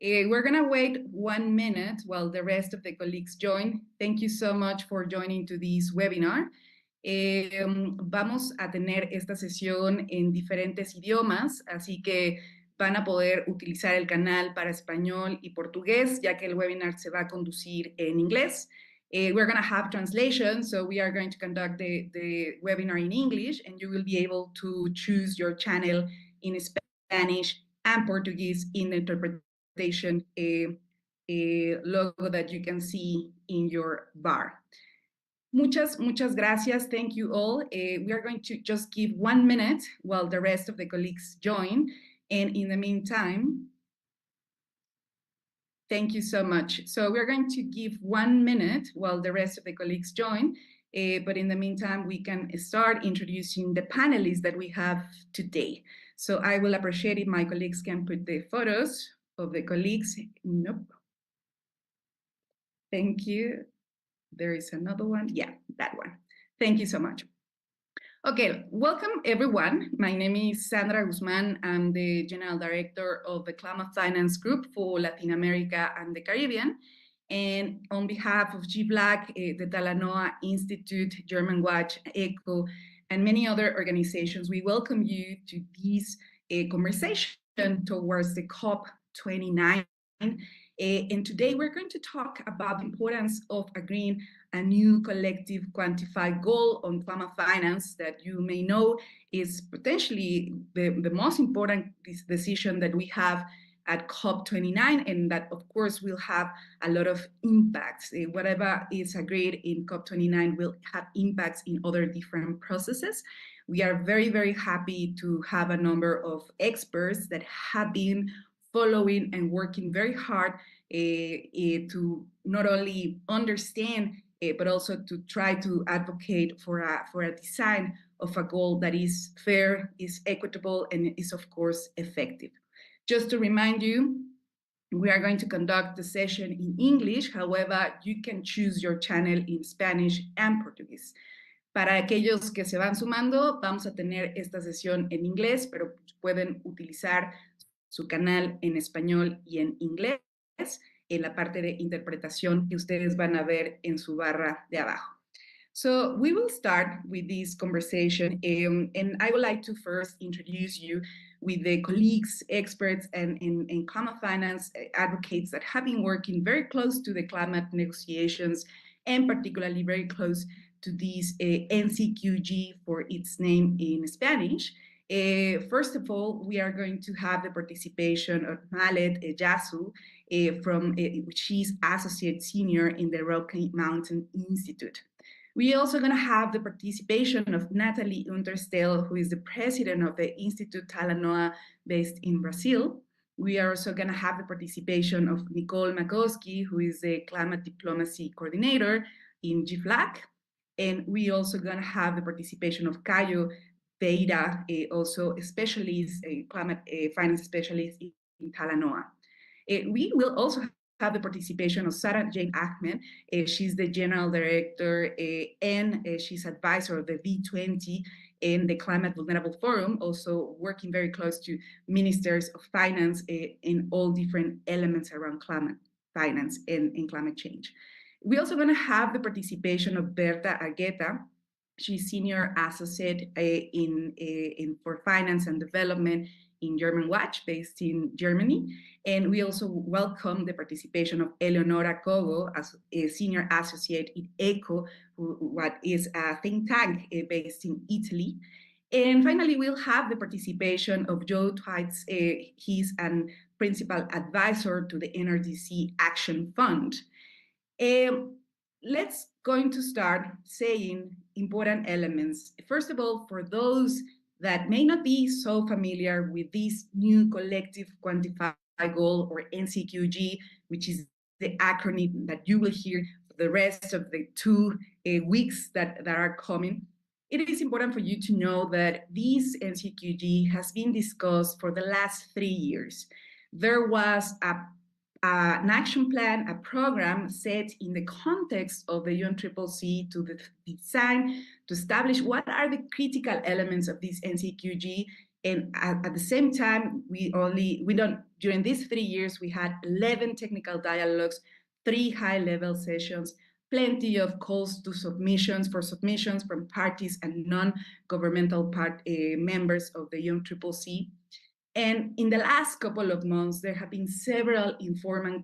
We're going to wait 1 minute while the rest of the colleagues join. Thank you so much for joining to this webinar. Vamos a tener esta sesión en diferentes idiomas, así que van a poder utilizar el canal para español y portugués, ya que el webinar se va a conducir en inglés. We're going to have translation, so we are going to conduct the webinar in English, and you will be able to choose your channel in Spanish and Portuguese in the interpretation logo that you can see in your bar. Muchas gracias. Thank you all. We are going to just give 1 minute while the rest of the colleagues join. And in the meantime, thank you so much. So we're going to give 1 minute while the rest of the colleagues join. But in the meantime, we can start introducing the panelists that we have today. So I will appreciate if my colleagues can put the photos of the colleagues. Nope. Thank you. There is another one. Yeah, that one. Thank you so much. Okay, welcome everyone. My name is Sandra Guzman. I'm the General Director of the Climate Finance Group for Latin America and the Caribbean. And on behalf of GFLAC, the Talanoa Institute, German Watch, ECHO, and many other organizations, we welcome you to this conversation towards the COP29. And today we're going to talk about the importance of agreeing a new collective quantified goal on climate finance that you may know is potentially the most important decision that we have at COP29, and that of course will have a lot of impacts. Whatever is agreed in COP29 will have impacts in other different processes. We are very, very happy to have a number of experts that have been following and working very hard to not only understand, but also to try to advocate for a design of a goal that is fair, is equitable, and is, of course, effective. Just to remind you, we are going to conduct the session in English. However, you can choose your channel in Spanish and Portuguese. Para aquellos que se van sumando, vamos a tener esta sesión en inglés, pero pueden utilizar su canal en español y en inglés en la parte de interpretación que ustedes van a ver en su barra de abajo. So we will start with this conversation, and I would like to first introduce you with the colleagues, experts, and climate finance advocates that have been working very close to the climate negotiations, and particularly very close to this NCQG for its name in Spanish. First of all, we are going to have the participation of Malet Yasu, which is Associate Senior in the Rocky Mountain Institute. We are also going to have the participation of Natalie Unterstel, who is the president of the Institute Talanoa based in Brazil. We are also going to have the participation of Nicole Makowski, who is the climate diplomacy coordinator in GFLAC. And we also going to have the participation of Caio Beira, also a specialist, a climate finance specialist in Talanoa. We will also have the participation of Sarah Jane Ahmed. She's the general director and she's advisor of the V20 and the Climate Vulnerable Forum, also working very close to ministers of finance in all different elements around climate finance and climate change. We're also going to have the participation of Berta Argueta. She's senior associate for finance and development in German Watch, based in Germany. And we also welcome the participation of Eleonora Cogo as a senior associate in ECHO, what is a think tank based in Italy. And finally, we'll have the participation of Joe Twites. He's a principal advisor to the NRDC Action Fund. Let's going to start saying important elements. First of all, for those that may not be so familiar with this new collective quantified goal, or NCQG, which is the acronym that you will hear for the rest of the 2 weeks that are coming, it is important for you to know that this NCQG has been discussed for the last 3 years. There was an action plan, a program set in the context of the UNCCC to design, to establish what are the critical elements of this NCQG And at the same time, during these 3 years, we had 11 technical dialogues, 3 high-level sessions, plenty of calls to submissions from parties and non-governmental members of the UNCCC. And in the last couple of months, there have been several informal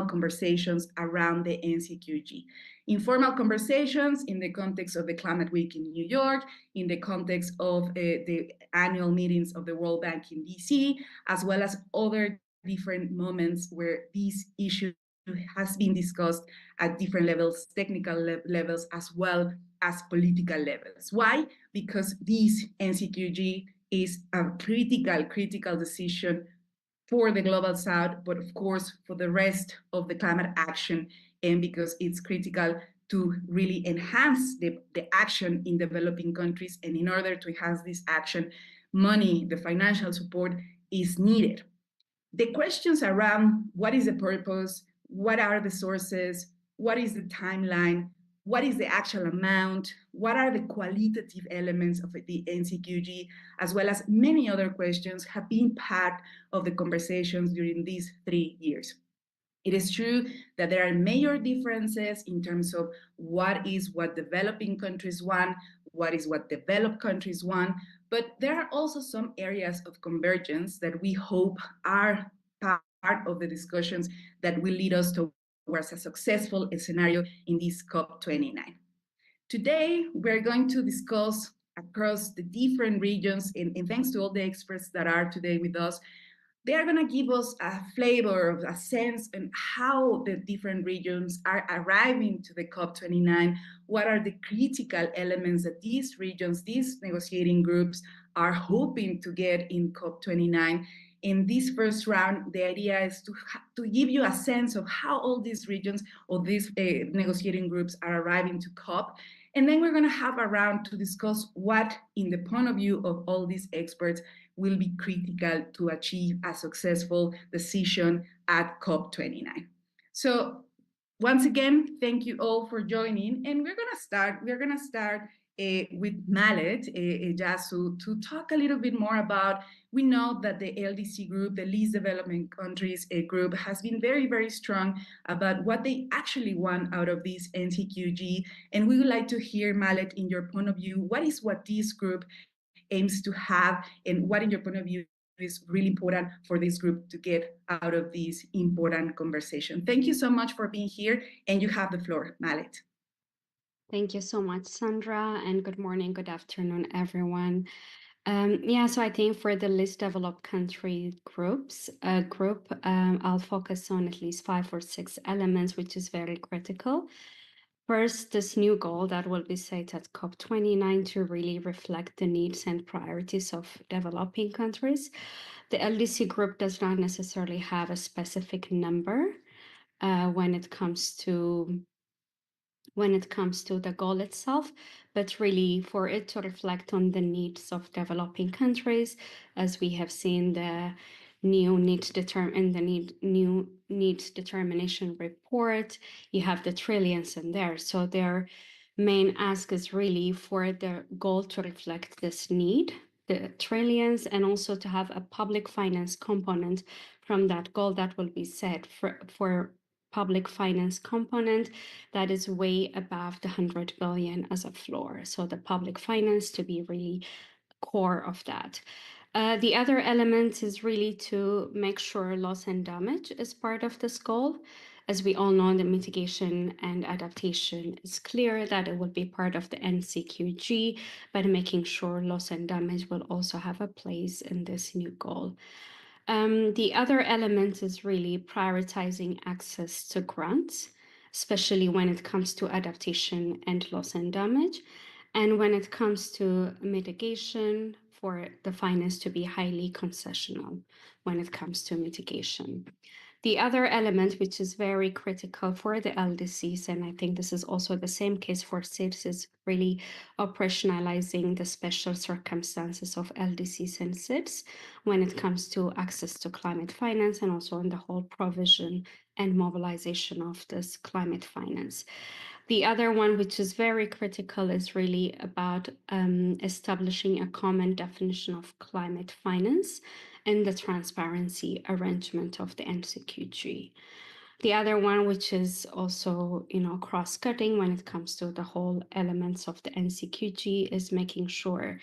conversations around the NCQG. Informal conversations in the context of the Climate Week in New York, in the context of the annual meetings of the World Bank in DC, as well as other different moments where this issue has been discussed at different levels, technical levels, as well as political levels. Why? Because this NCQG is a critical decision for the Global South, but of course for the rest of the climate action, and because it's critical to really enhance the action in developing countries. And in order to enhance this action, money, the financial support is needed. The questions around what is the purpose, what are the sources, what is the timeline, what is the actual amount, what are the qualitative elements of the NCQG, as well as many other questions have been part of the conversations during these 3 years. It is true that there are major differences in terms of what developing countries want, what developed countries want, but there are also some areas of convergence that we hope are part of the discussions that will lead us towards a successful scenario in this COP29. Today, we're going to discuss across the different regions, and thanks to all the experts that are today with us, they are going to give us a flavor of a sense on how the different regions are arriving to the COP29, what are the critical elements that these regions, these negotiating groups are hoping to get in COP29. In this first round, the idea is to give you a sense of how all these regions or these negotiating groups are arriving to COP. And then we're going to have a round to discuss what, in the point of view of all these experts, will be critical to achieve a successful decision at COP29. So once again, thank you all for joining. And we're going to start with Mallet, just to talk a little bit more about, we know that the LDC group, the Least Developing Countries group, has been very, very strong about what they actually want out of this NCQG. And we would like to hear, Mallet, in your point of view, what this group aims to have, and what in your point of view is really important for this group to get out of this important conversation. Thank you so much for being here, and you have the floor, Mallet. Thank you so much, Sandra, and good morning, good afternoon, everyone. So I think for the least developed country group, I'll focus on at least 5 or 6 elements, which is very critical. First, this new goal that will be set at COP29 to really reflect the needs and priorities of developing countries. The LDC group does not necessarily have a specific number when it comes to the goal itself, but really for it to reflect on the needs of developing countries, as we have seen the new needs determination report. You have the trillions in there, so their main ask is really for the goal to reflect this need, the trillions, and also to have a public finance component from that goal that will be set for public finance component that is way above the 100 billion as a floor. So the public finance to be really core of that. The other element is really to make sure loss and damage is part of this goal. As we all know, the mitigation and adaptation is clear that it will be part of the NCQG, but making sure loss and damage will also have a place in this new goal. The other element is really prioritizing access to grants, especially when it comes to adaptation and loss and damage. And when it comes to mitigation, for the finance to be highly concessional when it comes to mitigation. The other element, which is very critical for the LDCs, and I think this is also the same case for SIDS, is really operationalizing the special circumstances of LDCs and SIDS when it comes to access to climate finance, and also in the whole provision and mobilization of this climate finance. The other one, which is very critical, is really about establishing a common definition of climate finance and the transparency arrangement of the NCQG. The other one, which is also, cross-cutting when it comes to the whole elements of the NCQG, is making sure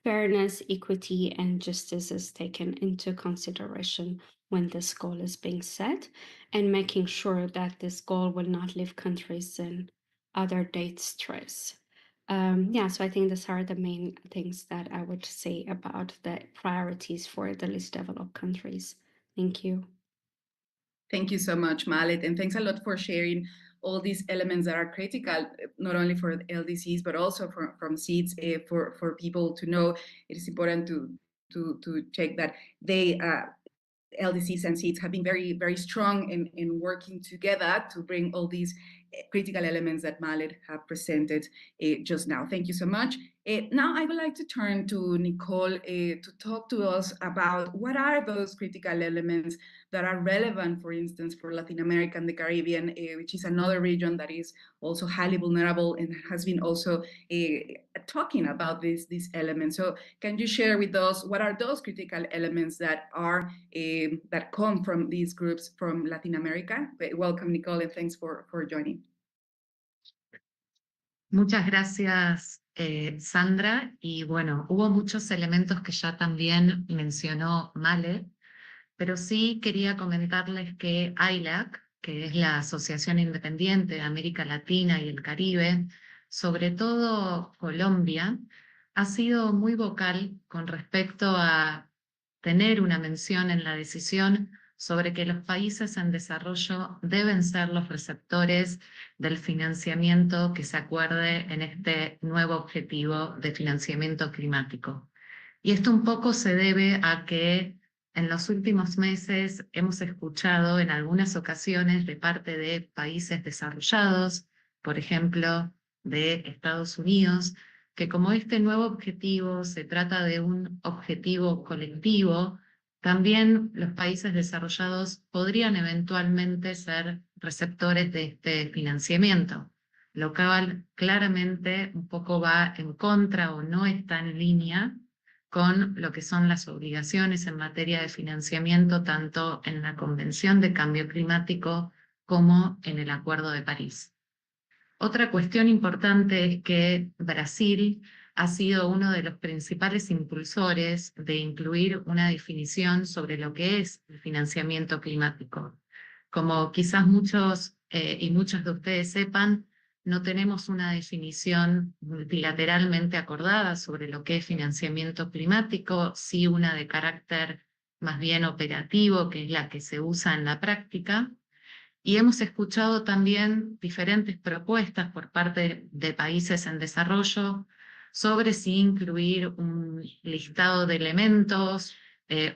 fairness, equity, and justice is taken into consideration when this goal is being set, and making sure that this goal will not leave countries in other date stress. So I think these are the main things that I would say about the priorities for the least developed countries. Thank you. Thank you so much, Malet, and thanks a lot for sharing all these elements that are critical, not only for LDCs, but also from seeds for people to know. It is important to check that they LDCs and seeds have been very, very strong in working together to bring all these critical elements that Malet have presented just now. Thank you so much. Now I would like to turn to Nicole to talk to us about what are those critical elements that are relevant, for instance, for Latin America and the Caribbean, which is another region that is also highly vulnerable and has been also talking about these elements. So can you share with us what are those critical elements that are that come from these groups from Latin America? Welcome, Nicole, and thanks for joining. Muchas gracias, Sandra. Y bueno, hubo muchos elementos que ya también mencionó Male, pero sí quería comentarles que GFLAC, que es la Asociación Independiente de América Latina y el Caribe, sobre todo Colombia, ha sido muy vocal con respecto a tener una mención en la decisión sobre que los países en desarrollo deben ser los receptores del financiamiento que se acuerde en este nuevo objetivo de financiamiento climático. Y esto un poco se debe a que en los últimos meses hemos escuchado en algunas ocasiones de parte de países desarrollados, por ejemplo, de Estados Unidos, que como este nuevo objetivo se trata de un objetivo colectivo, también los países desarrollados podrían eventualmente ser receptores de este financiamiento, lo cual claramente un poco va en contra o no está en línea con lo que son las obligaciones en materia de financiamiento, tanto en la Convención de Cambio Climático como en el Acuerdo de París. Otra cuestión importante es que Brasil ha sido uno de los principales impulsores de incluir una definición sobre lo que es el financiamiento climático. Como quizás muchos y muchas de ustedes sepan, no tenemos una definición multilateralmente acordada sobre lo que es financiamiento climático, sí una de carácter más bien operativo, que es la que se usa en la práctica. Y hemos escuchado también diferentes propuestas por parte de países en desarrollo sobre si incluir un listado de elementos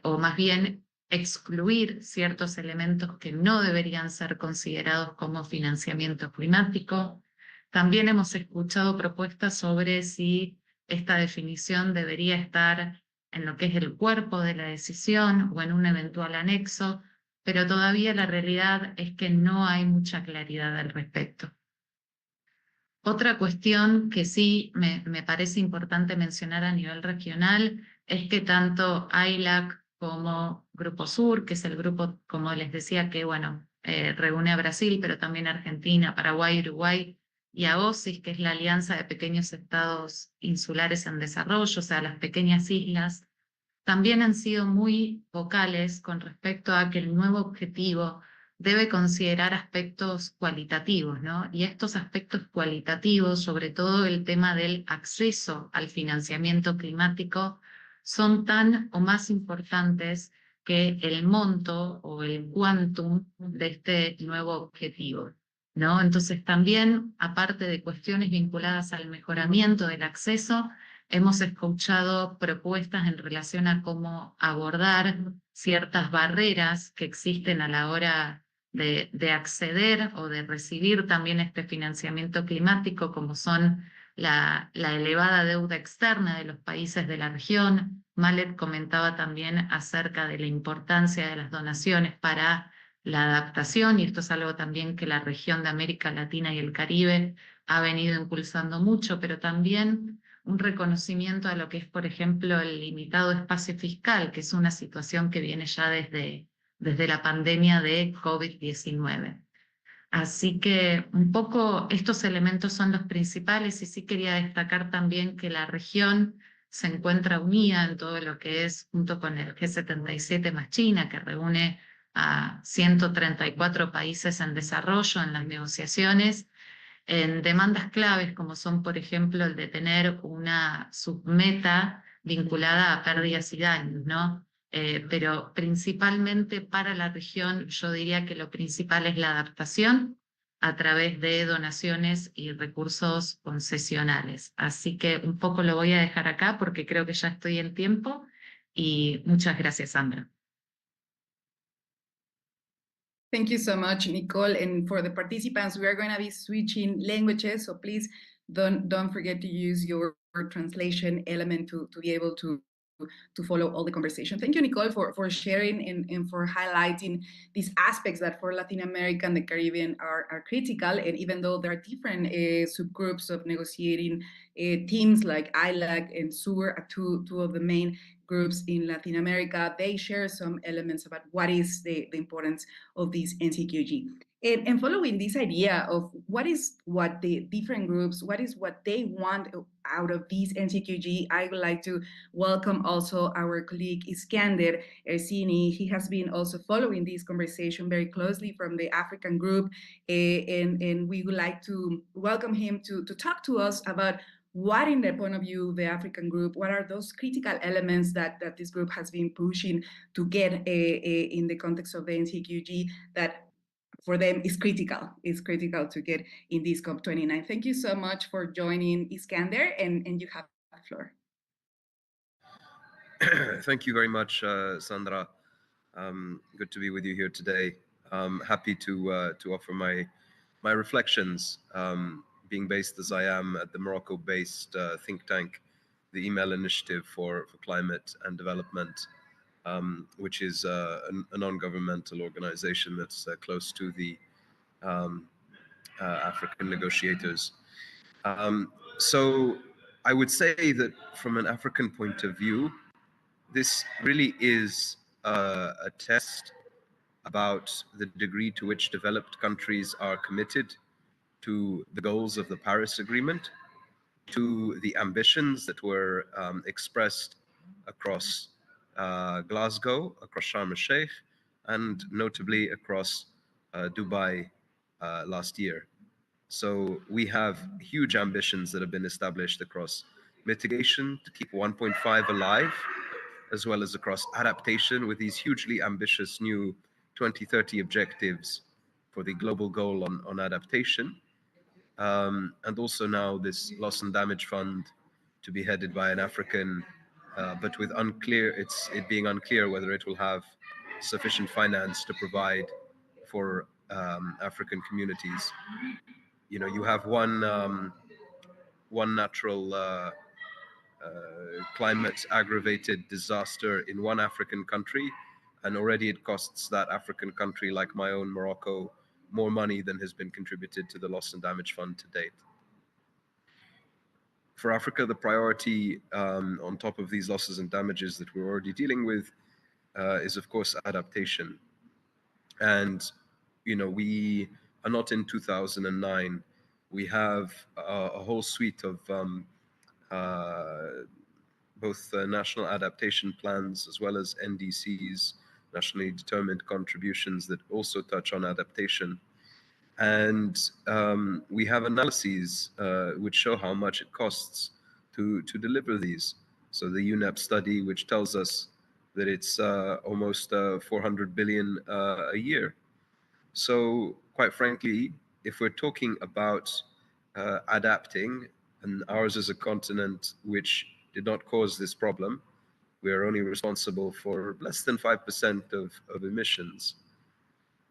o más bien excluir ciertos elementos que no deberían ser considerados como financiamiento climático. También hemos escuchado propuestas sobre si esta definición debería estar en lo que es el cuerpo de la decisión o en un eventual anexo, pero todavía la realidad es que no hay mucha claridad al respecto. Otra cuestión que sí me parece importante mencionar a nivel regional es que tanto GFLAC como Grupo Sur, que es el grupo, como les decía, que reúne a Brasil, pero también a Argentina, Paraguay, Uruguay, y a OSIS, que es la Alianza de Pequeños Estados Insulares en Desarrollo, o sea, las pequeñas islas, también han sido muy vocales con respecto a que el nuevo objetivo debe considerar aspectos cualitativos, ¿no? Y estos aspectos cualitativos, sobre todo el tema del acceso al financiamiento climático, son tan o más importantes que el monto o el quantum de este nuevo objetivo, ¿no? Entonces también, aparte de cuestiones vinculadas al mejoramiento del acceso, hemos escuchado propuestas en relación a cómo abordar ciertas barreras que existen a la hora de acceder o de recibir también este financiamiento climático, como son la elevada deuda externa de los países de la región. Malet comentaba también acerca de la importancia de las donaciones para la adaptación, y esto es algo también que la región de América Latina y el Caribe ha venido impulsando mucho, pero también un reconocimiento a lo que es, por ejemplo, el limitado espacio fiscal, que es una situación que viene ya desde la pandemia de COVID-19. Así que un poco estos elementos son los principales y sí quería destacar también que la región se encuentra unida en todo lo que es, junto con el G77 más China, que reúne a 134 países en desarrollo en las negociaciones, en demandas claves como son, por ejemplo, el de tener una submeta vinculada a pérdidas y daños, ¿no? Pero principalmente para la región, yo diría que lo principal es la adaptación a través de donaciones y recursos concesionales. Así que un poco lo voy a dejar acá porque creo que ya estoy en tiempo y muchas gracias, Sandra. Thank you so much, Nicole. And for the participants, we are going to be switching languages, so please don't forget to use your translation element to be able to follow all the conversation. Thank you, Nicole, for sharing and for highlighting these aspects that for Latin America and the Caribbean are critical. And even though there are different subgroups of negotiating teams like ILAC and SUR, two of the main groups in Latin America, they share some elements about what is the importance of this NCQG. And following this idea of what the different groups, what they want out of this NCQG, I would like to welcome also our colleague Iskander Ersini. He has been also following this conversation very closely from the African group, and we would like to welcome him to talk to us about what, in their point of view, the African group, what are those critical elements that this group has been pushing to get in the context of the NCQG that for them is critical to get in this COP29. Thank you so much for joining, Iskander, and you have the floor. Thank you very much, Sandra. Good to be with you here today. Happy to offer my reflections, being based as I am at the Morocco-based think tank, the Email Initiative for Climate and Development, which is a non-governmental organization that's close to the African negotiators. So I would say that from an African point of view, this really is a test about the degree to which developed countries are committed to the goals of the Paris Agreement, to the ambitions that were expressed across Glasgow, across Sharm el-Sheikh, and notably across Dubai last year. So we have huge ambitions that have been established across mitigation to keep 1.5 alive, as well as across adaptation with these hugely ambitious new 2030 objectives for the global goal on adaptation. And also now this loss and damage fund to be headed by an African, but with it being unclear whether it will have sufficient finance to provide for African communities. You know, you have one natural climate aggravated disaster in one African country, and already it costs that African country, like my own Morocco, more money than has been contributed to the loss and damage fund to date. For Africa, the priority on top of these losses and damages that we're already dealing with is, of course, adaptation. And, you know, we are not in 2009. We have a whole suite of both national adaptation plans as well as NDCs, nationally determined contributions, that also touch on adaptation. And we have analyses which show how much it costs to deliver these. So the UNEP study, which tells us that it's almost 400 billion a year. So quite frankly, if we're talking about adapting, and ours is a continent which did not cause this problem, we are only responsible for less than 5% of emissions.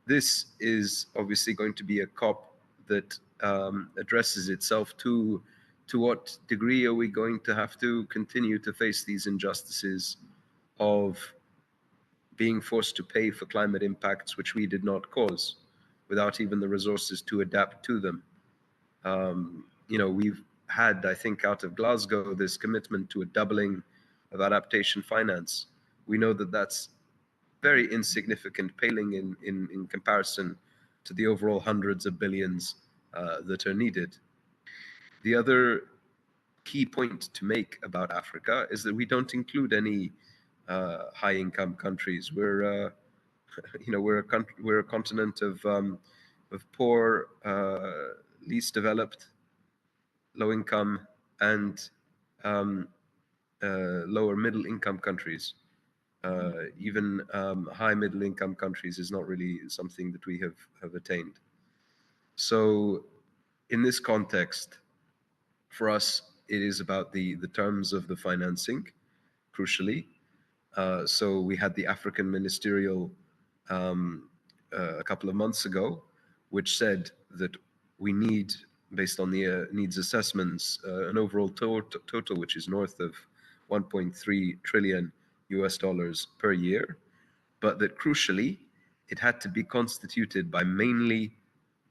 This is obviously going to be a COP that addresses itself to what degree are we going to have to continue to face these injustices of being forced to pay for climate impacts which we did not cause, without even the resources to adapt to them. We've had, I think, out of Glasgow, this commitment to a doubling of adaptation finance. We know that that's very insignificant, paling in comparison to the overall hundreds of billions that are needed. The other key point to make about Africa is that we don't include any high-income countries. We're we're a continent of poor, least developed, low income, and lower middle income countries. Even high middle income countries is not really something that we have attained. So in this context, for us, it is about the terms of the financing, crucially. So we had the African Ministerial a couple of months ago, which said that we need, based on the needs assessments, an overall total which is north of 1.3 trillion US dollars per year, but that crucially, it had to be constituted by mainly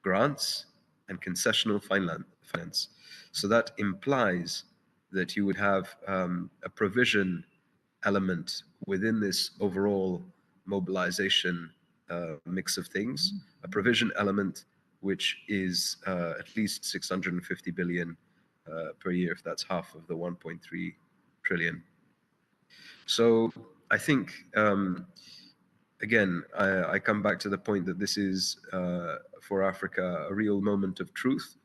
grants and concessional finance. So that implies that you would have a provision element within this overall mobilization mix of things, a provision element which is at least 650 billion per year, if that's half of the 1.3 trillion. So I think, again, I come back to the point that this is, for Africa, a real moment of truth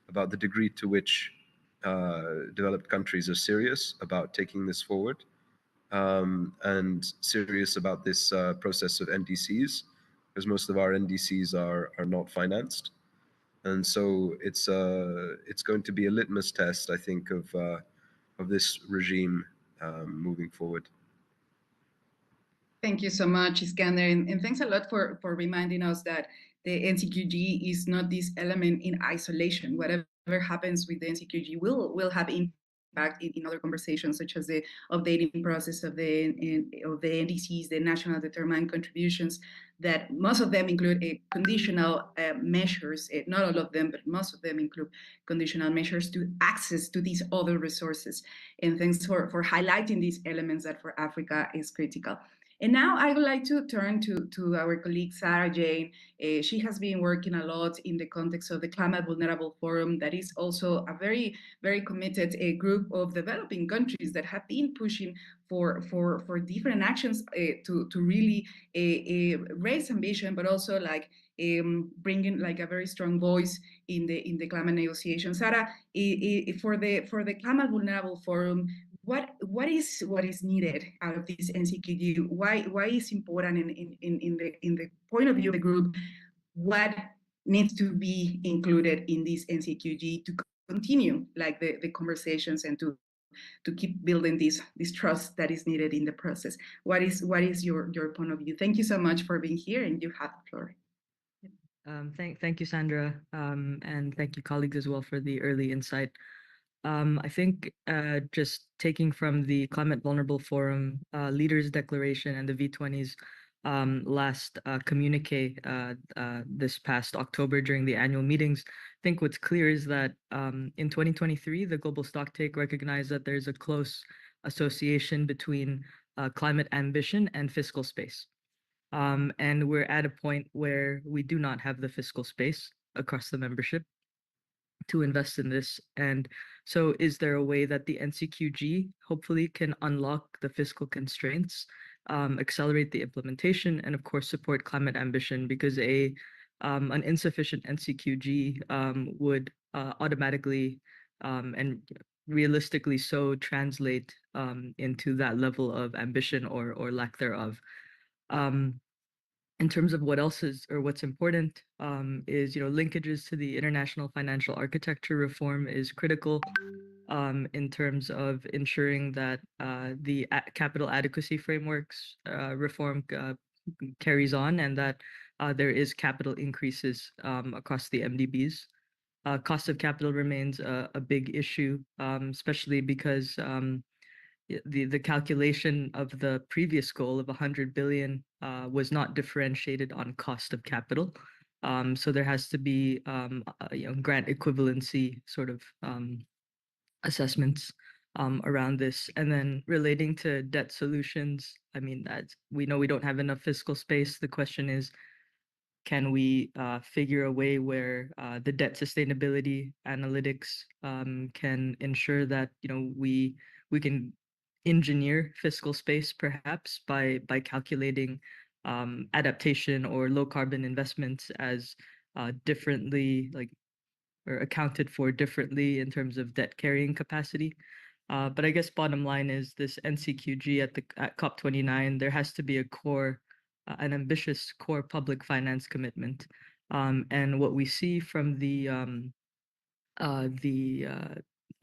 about the degree to which developed countries are serious about taking this forward, and serious about this process of NDCs, because most of our NDCs are not financed. And so it's going to be a litmus test, I think, of this regime moving forward. Thank you so much, Iskander, and thanks a lot for reminding us that the NCQG is not this element in isolation. Whatever happens with the NCQG will have impact in other conversations, such as the updating process of the NDCs, the national determined contributions, that most of them include conditional measures. Not all of them, but most of them include conditional measures to access to these other resources. And thanks for highlighting these elements that for Africa is critical. And now I would like to turn to our colleague, Sarah Jane. She has been working a lot in the context of the Climate Vulnerable Forum, that is also a very, very committed group of developing countries that have been pushing for different actions to really raise ambition, but also like bringing like a very strong voice in the climate negotiations. Sarah, for the Climate Vulnerable Forum, what is needed out of this NCQG? Why is important in the point of view of the group? What needs to be included in this NCQG to continue like the conversations and to keep building this trust that is needed in the process? What is your point of view? Thank you so much for being here, and you have the floor. Thank you, Sandra, and thank you, colleagues, as well, for the early insight. I think just taking from the Climate Vulnerable Forum Leaders Declaration and the V20's last communique this past October during the annual meetings, I think what's clear is that in 2023, the Global Stocktake recognized that there's a close association between climate ambition and fiscal space. And we're at a point where we do not have the fiscal space across the membership to invest in this. And so is there a way that the NCQG hopefully can unlock the fiscal constraints, accelerate the implementation, and of course support climate ambition? Because an insufficient NCQG would automatically and realistically so translate into that level of ambition or lack thereof. In terms of what else is, or what's important, is, linkages to the international financial architecture reform is critical in terms of ensuring that the capital adequacy frameworks reform carries on, and that there is capital increases across the MDBs. Cost of capital remains a big issue, especially because the calculation of the previous goal of 100 billion was not differentiated on cost of capital. So there has to be grant equivalency sort of assessments around this. And then relating to debt solutions, I mean, we know we don't have enough fiscal space. The question is, can we figure a way where the debt sustainability analytics can ensure that we can engineer fiscal space perhaps by calculating adaptation or low carbon investments as differently or accounted for differently in terms of debt carrying capacity. But I guess bottom line is this NCQG at COP29, there has to be an ambitious core public finance commitment. And what we see from the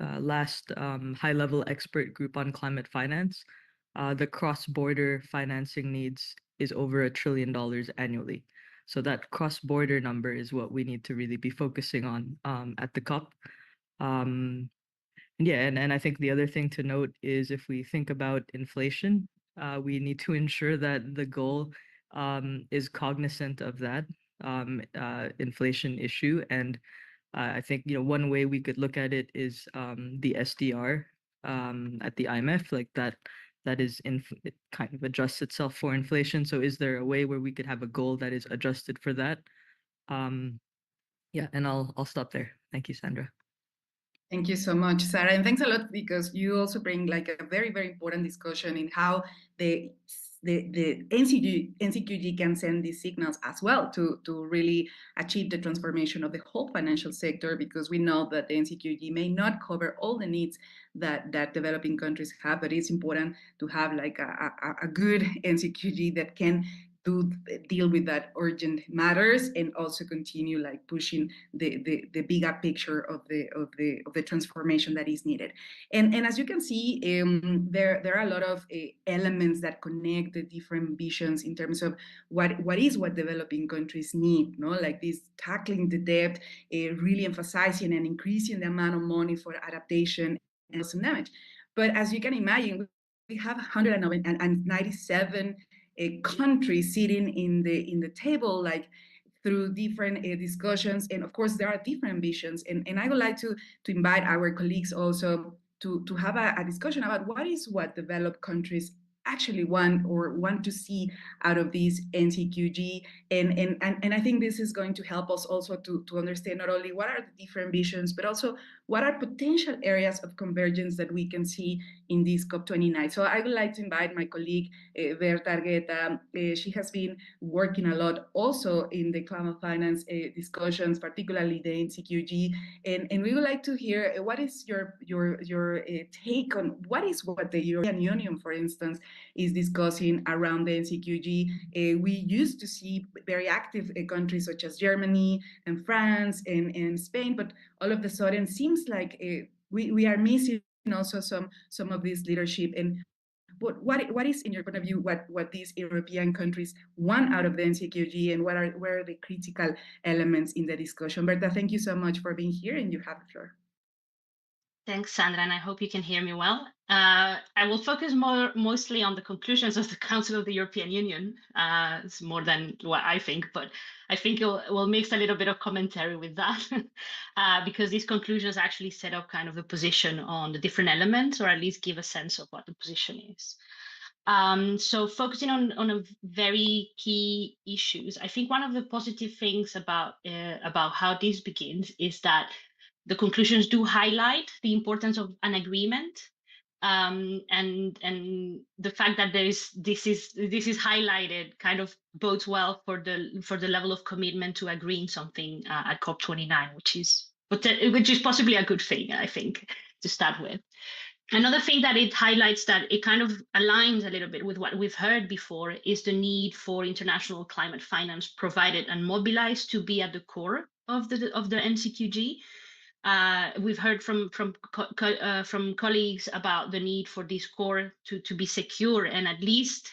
last high-level expert group on climate finance, the cross-border financing needs is over $1 trillion annually. So that cross-border number is what we need to really be focusing on at the COP. And I think the other thing to note is if we think about inflation, we need to ensure that the goal is cognizant of that inflation issue. And I think one way we could look at it is the SDR at the IMF, like that is it kind of adjusts itself for inflation. So is there a way where we could have a goal that is adjusted for that? And I'll stop there. Thank you, Sandra. Thank you so much, Sarah, and thanks a lot because you also bring like a very, very important discussion in how the NCQG can send these signals as well to really achieve the transformation of the whole financial sector, because we know that the NCQG may not cover all the needs that developing countries have, but it's important to have like a good NCQG that can deal with that urgent matters and also continue like pushing the bigger picture of the transformation that is needed. And as you can see, there are a lot of elements that connect the different visions in terms of what developing countries need, no? Like this tackling the debt, really emphasizing and increasing the amount of money for adaptation and also damage. But as you can imagine, we have 197 countries sitting in the table, like through different discussions, and of course there are different visions. And I would like to invite our colleagues also to have a discussion about what developed countries actually want to see out of this NCQG, and I think this is going to help us also to understand not only what are the different visions, but also what are potential areas of convergence that we can see in this COP29. So I would like to invite my colleague Berta Argueta. She has been working a lot also in the climate finance discussions, particularly the NCQG, and we would like to hear what is your take on what the European Union, for instance, is discussing around the NCQG. We used to see very active countries such as Germany and France and Spain, but all of a sudden seems like we are missing also some of this leadership. And what is, in your point of view, what these European countries want out of the NCQG, and where are the critical elements in the discussion? Berta, thank you so much for being here, and you have the floor. Thanks, Sandra, and I hope you can hear me well. I will focus mostly on the conclusions of the Council of the European Union. It's more than what I think, but I think we'll mix a little bit of commentary with that because these conclusions actually set up kind of a position on the different elements, or at least give a sense of what the position is. So focusing on a very key issues, I think one of the positive things about how this begins is that the conclusions do highlight the importance of an agreement, and the fact that this is highlighted kind of bodes well for the level of commitment to agreeing something at COP29, which is possibly a good thing, I think, to start with. Another thing that it highlights, that it kind of aligns a little bit with what we've heard before, is the need for international climate finance provided and mobilized to be at the core of the NCQG. We've heard from colleagues about the need for this core to be secure, and at least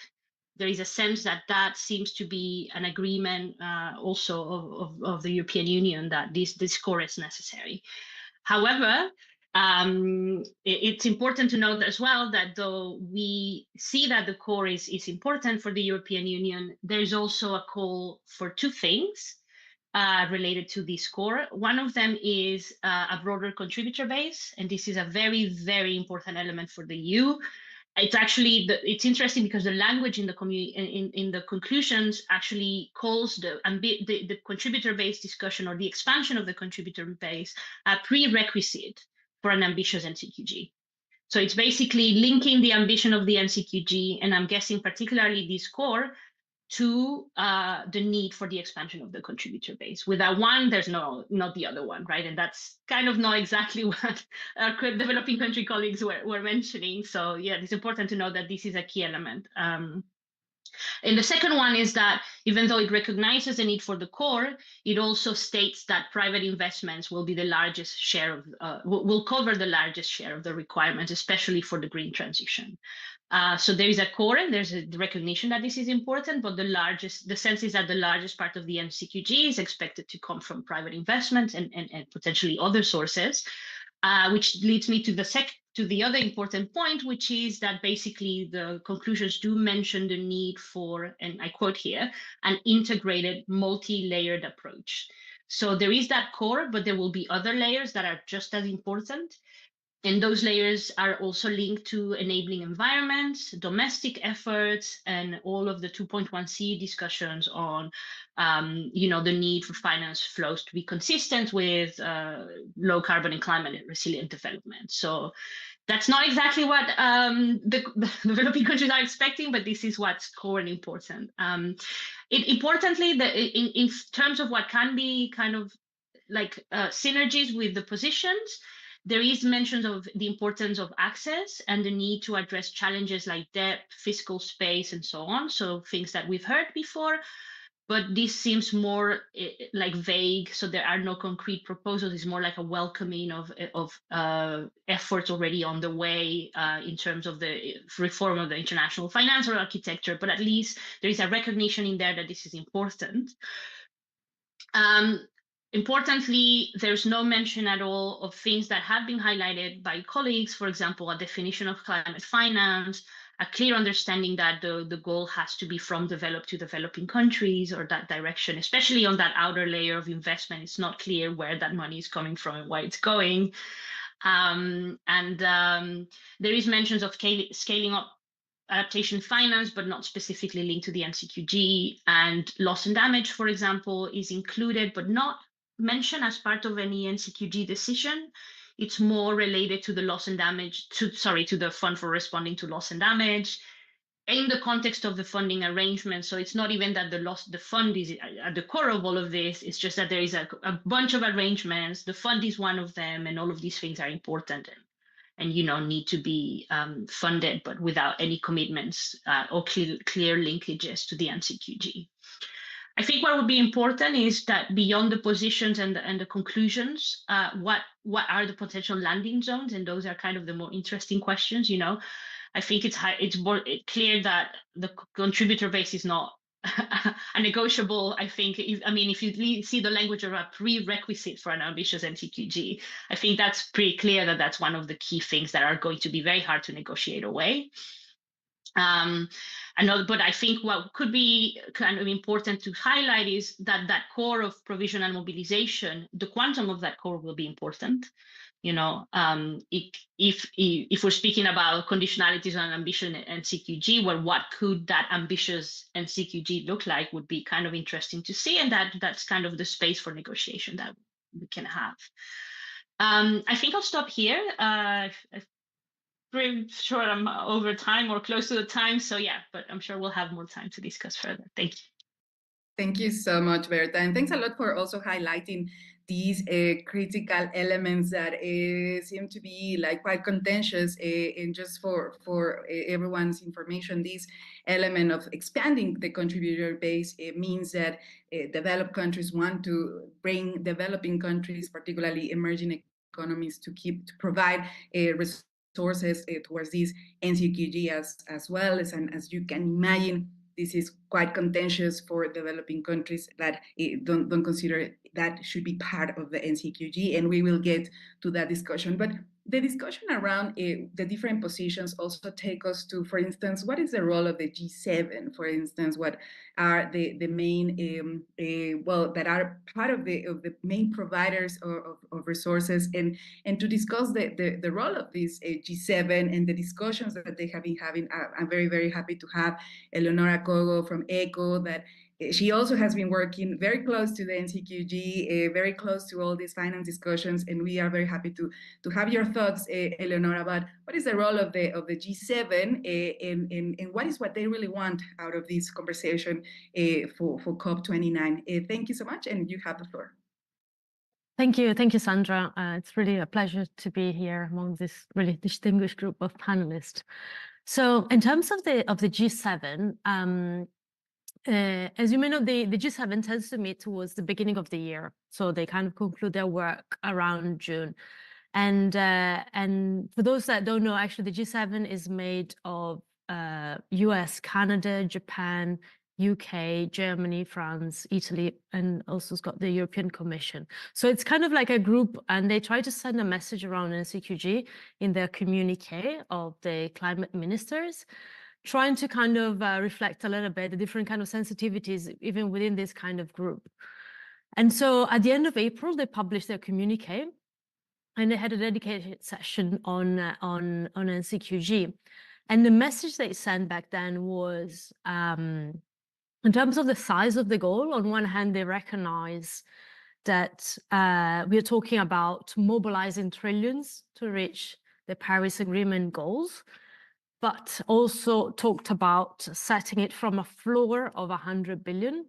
there is a sense that seems to be an agreement also of the European Union that this core is necessary. However, it's important to note as well that though we see that the core is important for the European Union, there is also a call for two things. related to this core. One of them is a broader contributor base, and this is a very, very important element for the EU. It's actually it's interesting because the language in the in the conclusions actually calls the contributor base discussion, or the expansion of the contributor base, a prerequisite for an ambitious NCQG. So it's basically linking the ambition of the NCQG, and I'm guessing particularly this core, to the need for the expansion of the contributor base. Without one, there's not the other one, right? And that's kind of not exactly what our developing country colleagues were mentioning. So yeah, it's important to know that this is a key element. And the second one is that even though it recognizes the need for the core, it also states that private investments will be the largest share of, will cover the largest share of the requirements, especially for the green transition. So there is a core, and there's a recognition that this is important, but the sense is that the largest part of the NCQG is expected to come from private investments and potentially other sources, which leads me to the other important point, which is that basically the conclusions do mention the need for, and I quote here, an integrated multi-layered approach. So there is that core, but there will be other layers that are just as important. And those layers are also linked to enabling environments, domestic efforts, and all of the 2.1c discussions on, the need for finance flows to be consistent with low carbon and climate resilient development. So that's not exactly what the developing countries are expecting, but this is what's core and important. Importantly, in terms of what can be kind of like synergies with the positions, there is mentions of the importance of access and the need to address challenges like debt, fiscal space, and so on. So things that we've heard before, but this seems more like vague. So there are no concrete proposals. It's more like a welcoming of efforts already on the way in terms of the reform of the international financial architecture. But at least there is a recognition in there that this is important. Importantly, there's no mention at all of things that have been highlighted by colleagues, for example, a definition of climate finance, a clear understanding that the goal has to be from developed to developing countries, or that direction, especially on that outer layer of investment. It's not clear where that money is coming from and where it's going. There is mentions of scaling up adaptation finance, but not specifically linked to the NCQG. And loss and damage, for example, is included, but not mentioned as part of any NCQG decision. It's more related to the loss and damage, to the fund for responding to loss and damage in the context of the funding arrangement. So it's not even that the fund is at the core of all of this. It's just that there is a bunch of arrangements. The fund is one of them, and all of these things are important and need to be funded, but without any commitments or clear linkages to the NCQG. I think what would be important is that beyond the positions and the conclusions, what are the potential landing zones? And those are kind of the more interesting questions. I think it's more clear that the contributor base is not a negotiable. I think if you see the language of a prerequisite for an ambitious NCQG, I think that's pretty clear that that's one of the key things that are going to be very hard to negotiate away. But I think what could be kind of important to highlight is that core of provisional mobilization, the quantum of that core will be important. If we're speaking about conditionalities on ambition and CQG, well, what could that ambitious NCQG look like would be kind of interesting to see, and that's kind of the space for negotiation that we can have. I think I'll stop here. Pretty sure I'm over time or close to the time. So yeah, but I'm sure we'll have more time to discuss further. Thank you. Thank you so much, Berta. And thanks a lot for also highlighting these critical elements that seem to be like quite contentious. And just for everyone's information, this element of expanding the contributor base, it means that developed countries want to bring developing countries, particularly emerging economies, to provide resources towards this NCQG as well. And as you can imagine, this is quite contentious for developing countries that don't consider that should be part of the NCQG, and we will get to that discussion. But the discussion around the different positions also take us to, for instance, what is the role of the G7? For instance, what are the main, that are part of the main providers of resources, and to discuss the role of this G7 and the discussions that they have been having. I'm very, very happy to have Eleonora Cogo from ECO, that she also has been working very close to the NCQG, very close to all these finance discussions, and we are very happy to have your thoughts, Eleonora, about what is the role of the G7 and what is what they really want out of this conversation for COP29. Thank you so much, and you have the floor. Thank you, Sandra. It's really a pleasure to be here among this really distinguished group of panelists. So, in terms of the G7. As you may know, the G7 tends to meet towards the beginning of the year, so they kind of conclude their work around June. And for those that don't know, actually, the G7 is made of US, Canada, Japan, UK, Germany, France, Italy, and also it's got the European Commission. So it's kind of like a group, and they try to send a message around NCQG in their communique of the climate ministers, trying to kind of reflect a little bit the different kind of sensitivities even within this kind of group. And so at the end of April, they published their communique, and they had a dedicated session on NCQG. And the message they sent back then was, in terms of the size of the goal, on one hand, they recognize that we are talking about mobilizing trillions to reach the Paris Agreement goals, but also talked about setting it from a floor of 100 billion,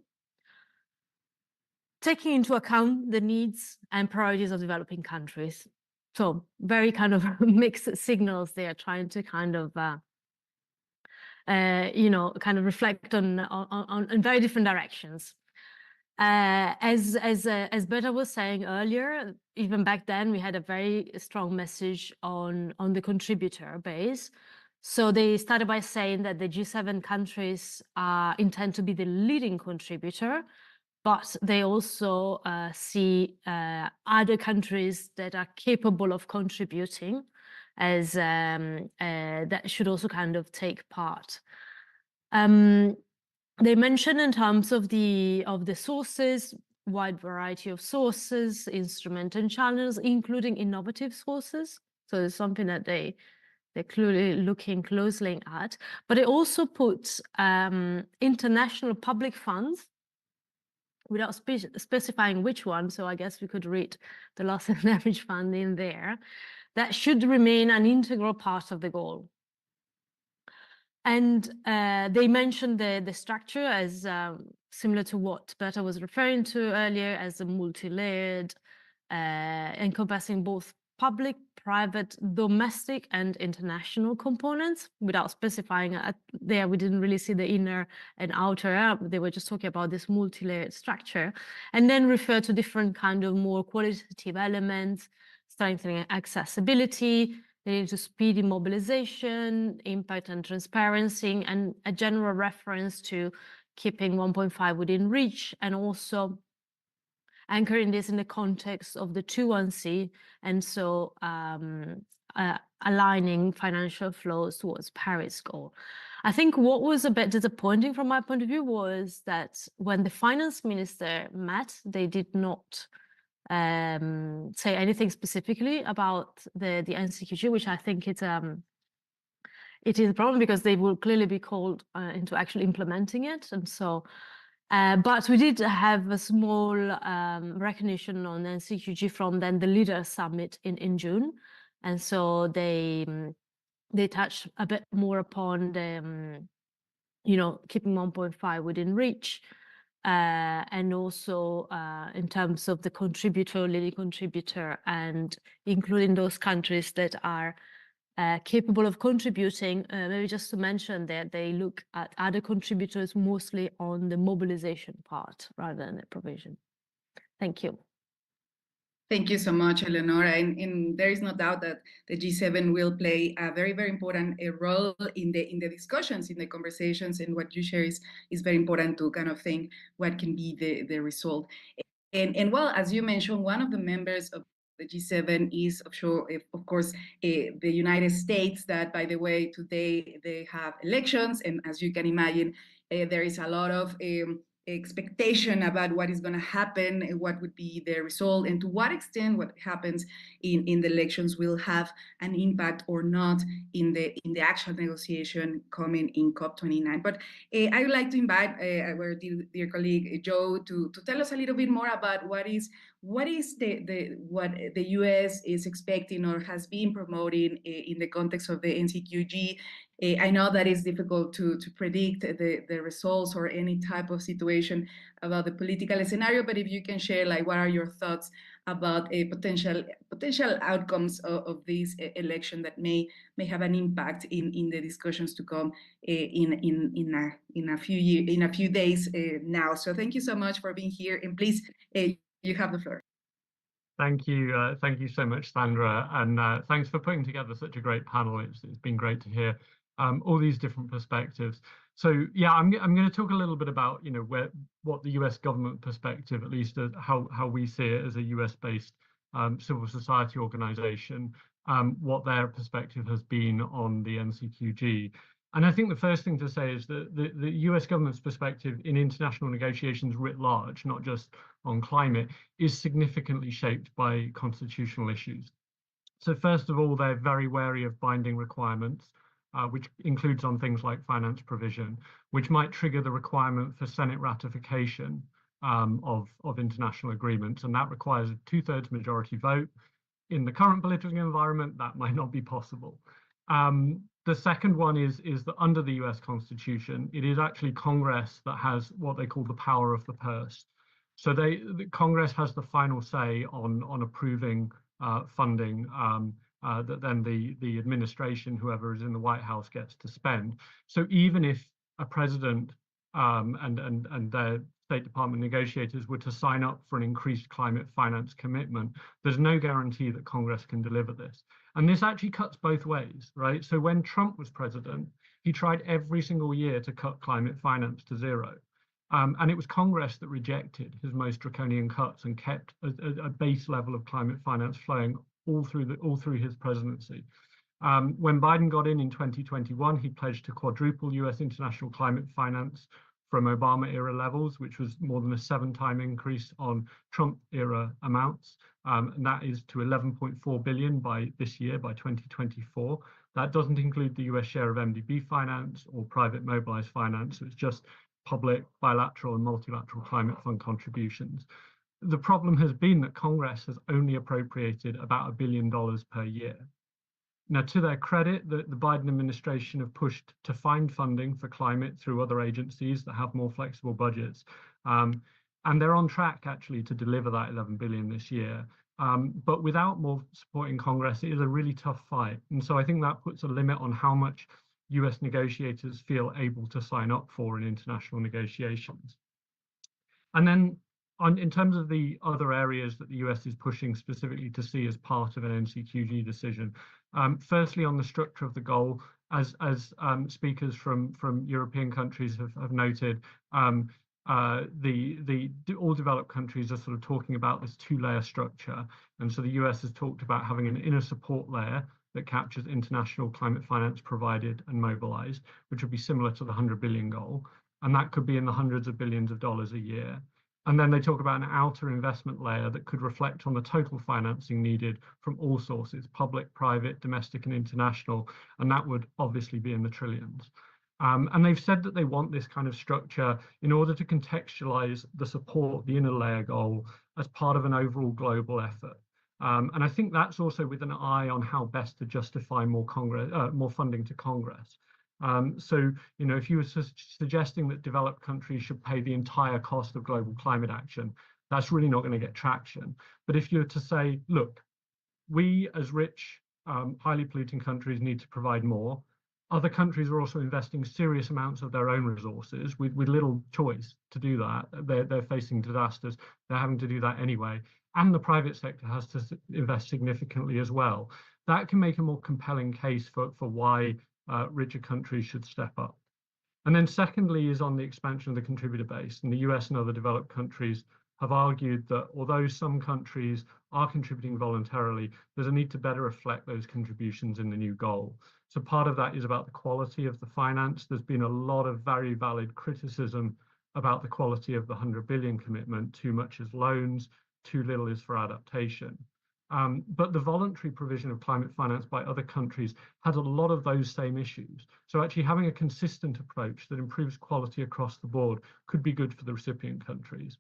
taking into account the needs and priorities of developing countries. So very kind of mixed signals there, trying to kind of, kind of reflect on very different directions. As Berta was saying earlier, even back then, we had a very strong message on the contributor base. So they started by saying that the G7 countries intend to be the leading contributor, but they also see other countries that are capable of contributing as that should also kind of take part. They mentioned in terms of the sources, wide variety of sources, instrument and channels, including innovative sources. So it's something that they're clearly looking closely at, but it also puts international public funds without specifying which one. So I guess we could read the loss and damage fund in there. That should remain an integral part of the goal. And they mentioned the structure as similar to what Berta was referring to earlier, as a multi-layered, encompassing both public, private, domestic, and international components, without specifying there. We didn't really see the inner and outer. They were just talking about this multi-layered structure, and then refer to different kind of more qualitative elements, strengthening accessibility, leading to speedy mobilization, impact and transparency, and a general reference to keeping 1.5 within reach, and also anchoring this in the context of the 2.1c, and so aligning financial flows towards Paris goal. I think what was a bit disappointing from my point of view was that when the finance minister met, they did not say anything specifically about the NCQG, which I think it is a problem, because they will clearly be called into actually implementing it. And so, but we did have a small recognition on NCQG from then the Leaders Summit in June. And so they touched a bit more upon the, keeping 1.5 within reach, and also in terms of the contributor, leading contributor, and including those countries that are capable of contributing. Maybe just to mention that they look at other contributors mostly on the mobilization part rather than the provision. Thank you. Thank you so much, Eleonora. And there is no doubt that the G7 will play a very, very important role in the discussions, in the conversations, and what you share is very important to kind of think what can be the result. And well, as you mentioned, one of the members of the G7 is, of course, the United States, that, by the way, today they have elections. And as you can imagine, there is a lot of expectation about what is going to happen, what would be the result, and to what extent what happens in the elections will have an impact or not in the actual negotiation coming in COP29. But I would like to invite our dear colleague Joe to tell us a little bit more about what the US is expecting or has been promoting in the context of the NCQG. I know that it's difficult to predict the results or any type of situation about the political scenario, but if you can share, like, what are your thoughts about a potential outcomes of this election that may have an impact in the discussions to come in a few days now. So thank you so much for being here, and please, you have the floor. Thank you so much, Sandra, and thanks for putting together such a great panel. It's been great to hear all these different perspectives. So yeah, I'm going to talk a little bit about what the US government perspective, at least how we see it as a US-based civil society organization, what their perspective has been on the NCQG. And I think the first thing to say is that the US government's perspective in international negotiations writ large, not just on climate, is significantly shaped by constitutional issues. So first of all, they're very wary of binding requirements, which includes on things like finance provision, which might trigger the requirement for Senate ratification of international agreements. And that requires a 2/3 majority vote. In the current political environment, that might not be possible. The second one is that under the US Constitution, it is actually Congress that has what they call the power of the purse. So the Congress has the final say on approving funding that then the administration, whoever is in the White House, gets to spend. So even if a president and their State Department negotiators were to sign up for an increased climate finance commitment, there's no guarantee that Congress can deliver this. And this actually cuts both ways, right? So when Trump was president, he tried every single year to cut climate finance to zero. And it was Congress that rejected his most draconian cuts and kept a base level of climate finance flowing all through his presidency. When Biden got in 2021, he pledged to quadruple US international climate finance from Obama-era levels, which was more than a 7-time increase on Trump-era amounts. And that is to 11.4 billion by this year, by 2024. That doesn't include the US share of MDB finance or private mobilized finance. So it's just public, bilateral, and multilateral climate fund contributions. The problem has been that Congress has only appropriated about $1 billion per year. Now, to their credit, the Biden administration have pushed to find funding for climate through other agencies that have more flexible budgets. And they're on track, actually, to deliver that 11 billion this year. But without more support in Congress, it is a really tough fight. And so I think that puts a limit on how much US negotiators feel able to sign up for in international negotiations. And then in terms of the other areas that the US is pushing specifically to see as part of an NCQG decision, firstly, on the structure of the goal, as speakers from European countries have noted, all developed countries are sort of talking about this 2-layer structure. And so the US has talked about having an inner support layer that captures international climate finance provided and mobilized, which would be similar to the 100 billion goal. And that could be in the hundreds of billions of dollars a year. And then they talk about an outer investment layer that could reflect on the total financing needed from all sources, public, private, domestic, and international. And that would obviously be in the trillions. And they've said that they want this kind of structure in order to contextualize the support, the inner layer goal, as part of an overall global effort. And I think that's also with an eye on how best to justify more funding to Congress. So, if you were suggesting that developed countries should pay the entire cost of global climate action, that's really not going to get traction. But if you were to say, look, we as rich, highly polluting countries need to provide more. Other countries are also investing serious amounts of their own resources with little choice to do that. They're facing disasters. They're having to do that anyway. And the private sector has to invest significantly as well. That can make a more compelling case for why richer countries should step up. And then secondly is on the expansion of the contributor base. And the US and other developed countries have argued that although some countries are contributing voluntarily, there's a need to better reflect those contributions in the new goal. So part of that is about the quality of the finance. There's been a lot of very valid criticism about the quality of the 100 billion commitment. Too much is loans, too little is for adaptation. But the voluntary provision of climate finance by other countries has a lot of those same issues. So actually having a consistent approach that improves quality across the board could be good for the recipient countries.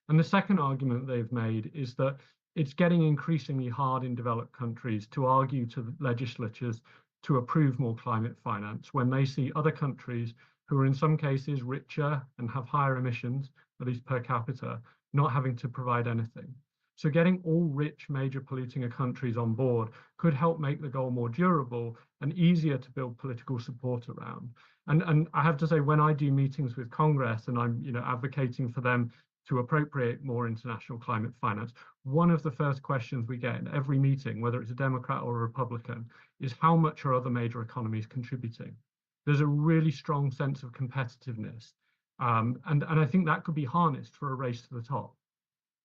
And the second argument they've made is that it's getting increasingly hard in developed countries to argue to the legislatures to approve more climate finance when they see other countries who are in some cases richer and have higher emissions, at least per capita, not having to provide anything. So getting all rich major polluting countries on board could help make the goal more durable and easier to build political support around. And I have to say, when I do meetings with Congress and I'm advocating for them to appropriate more international climate finance, one of the first questions we get in every meeting, whether it's a Democrat or a Republican, is how much are other major economies contributing? There's a really strong sense of competitiveness. And I think that could be harnessed for a race to the top.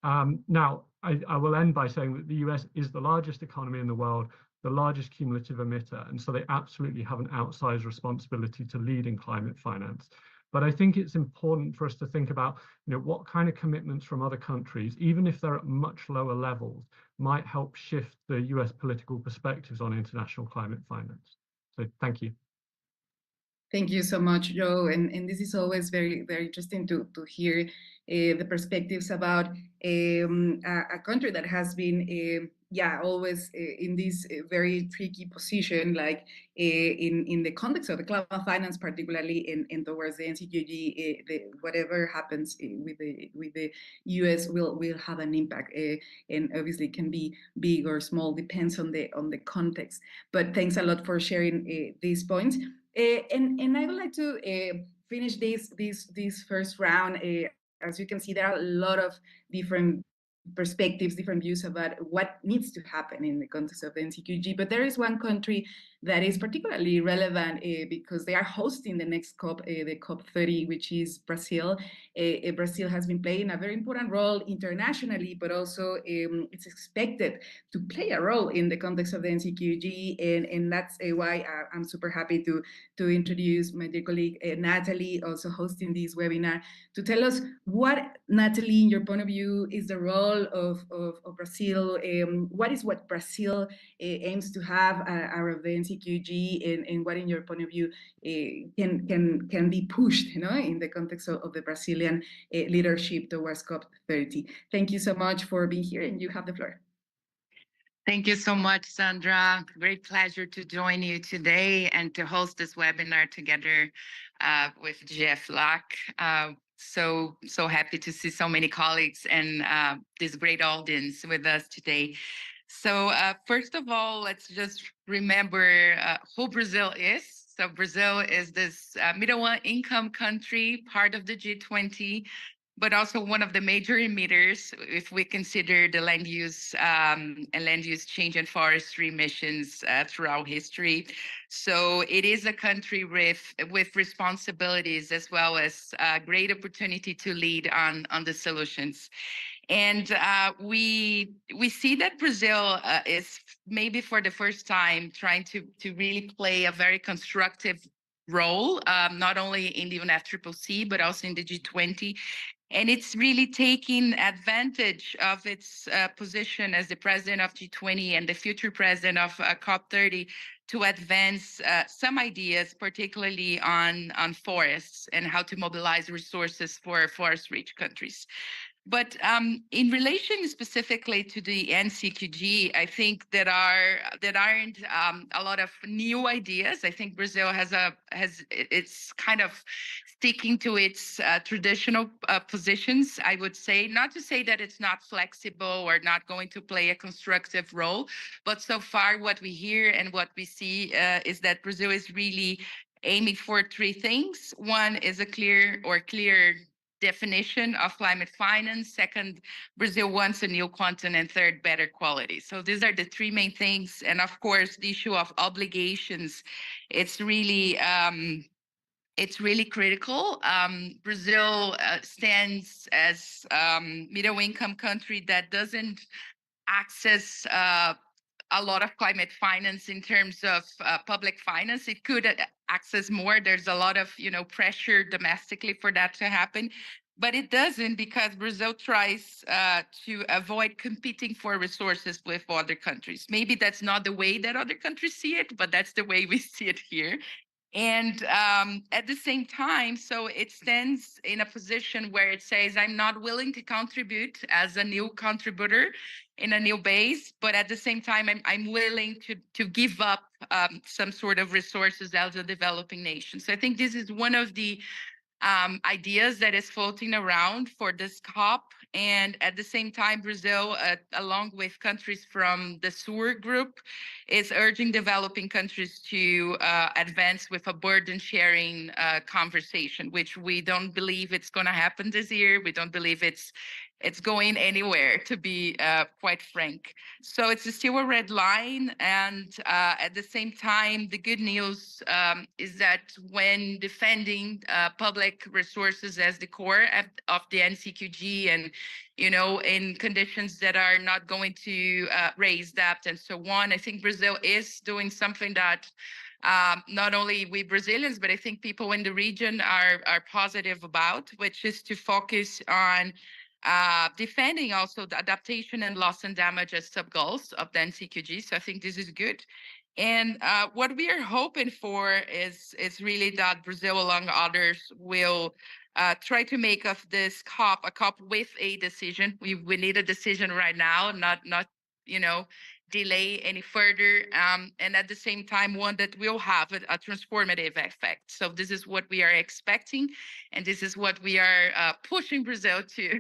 Now, I will end by saying that the US is the largest economy in the world, the largest cumulative emitter, and so they absolutely have an outsized responsibility to lead in climate finance. But I think it's important for us to think about, what kind of commitments from other countries, even if they're at much lower levels, might help shift the US political perspectives on international climate finance. So thank you. Thank you so much, Joe. And this is always very, very interesting to hear the perspectives about a country that has been, always in this very tricky position, like in the context of the climate finance, particularly and towards the NCQG, whatever happens with the US will have an impact, and obviously can be big or small, depends on the context. But thanks a lot for sharing these points. And I would like to finish this first round. As you can see, there are a lot of different perspectives, different views about what needs to happen in the context of the NCQG. But there is one country that is particularly relevant because they are hosting the next COP, the COP30, which is Brazil. Brazil has been playing a very important role internationally, but also it's expected to play a role in the context of the NCQG, and that's why I'm super happy to introduce my dear colleague Natalie, also hosting this webinar, to tell us what, Natalie, in your point of view, is the role of Brazil. What Brazil aims to have out of the NCQG, and what, in your point of view, can be pushed, in the context of the Brazilian leadership towards COP30. Thank you so much for being here, and you have the floor. Thank you so much, Sandra. Great pleasure to join you today and to host this webinar together with GFLAC. So happy to see so many colleagues and this great audience with us today. So first of all, let's just remember who Brazil is. So Brazil is this middle income country, part of the G20, but also one of the major emitters if we consider the land use and land use change and forestry emissions throughout history. So it is a country with responsibilities as well as great opportunity to lead on the solutions. And we see that Brazil is maybe for the first time trying to really play a very constructive role, not only in the UNFCCC, but also in the G20. And it's really taking advantage of its position as the president of G20 and the future president of COP30 to advance some ideas, particularly on forests and how to mobilize resources for forest-rich countries. But in relation specifically to the NCQG, I think that aren't a lot of new ideas. I think Brazil it's kind of sticking to its traditional positions, I would say. Not to say that it's not flexible or not going to play a constructive role, but so far what we hear and what we see is that Brazil is really aiming for three things. One is a clear definition of climate finance. Second, Brazil wants a new continent. Third, better quality. So these are the three main things. And of course, the issue of obligations, it's really it's really critical. Brazil stands as middle income country that doesn't access a lot of climate finance in terms of public finance. It could access more. There's a lot of pressure domestically for that to happen, but it doesn't because Brazil tries to avoid competing for resources with other countries. Maybe that's not the way that other countries see it, but that's the way we see it here. And at the same time, so it stands in a position where it says, I'm not willing to contribute as a new contributor in a new base, but at the same time, I'm willing to give up some sort of resources as a developing nation. So I think this is one of the ideas that is floating around for this COP. And at the same time, Brazil, along with countries from the SUR group, is urging developing countries to advance with a burden sharing conversation, which we don't believe it's going to happen this year. We don't believe it's going anywhere, to be quite frank. So it's still a red line. And at the same time, the good news is that when defending public resources as the core of the NCQG and, in conditions that are not going to raise debt and so on, I think Brazil is doing something that not only we Brazilians, but I think people in the region are positive about, which is to focus on defending also the adaptation and loss and damage as sub-goals of the NCQG. So I think this is good. And what we are hoping for is really that Brazil, along others, will try to make of this COP a COP with a decision. We need a decision right now, not delay any further. And at the same time, one that will have a transformative effect. So this is what we are expecting. And this is what we are pushing Brazil to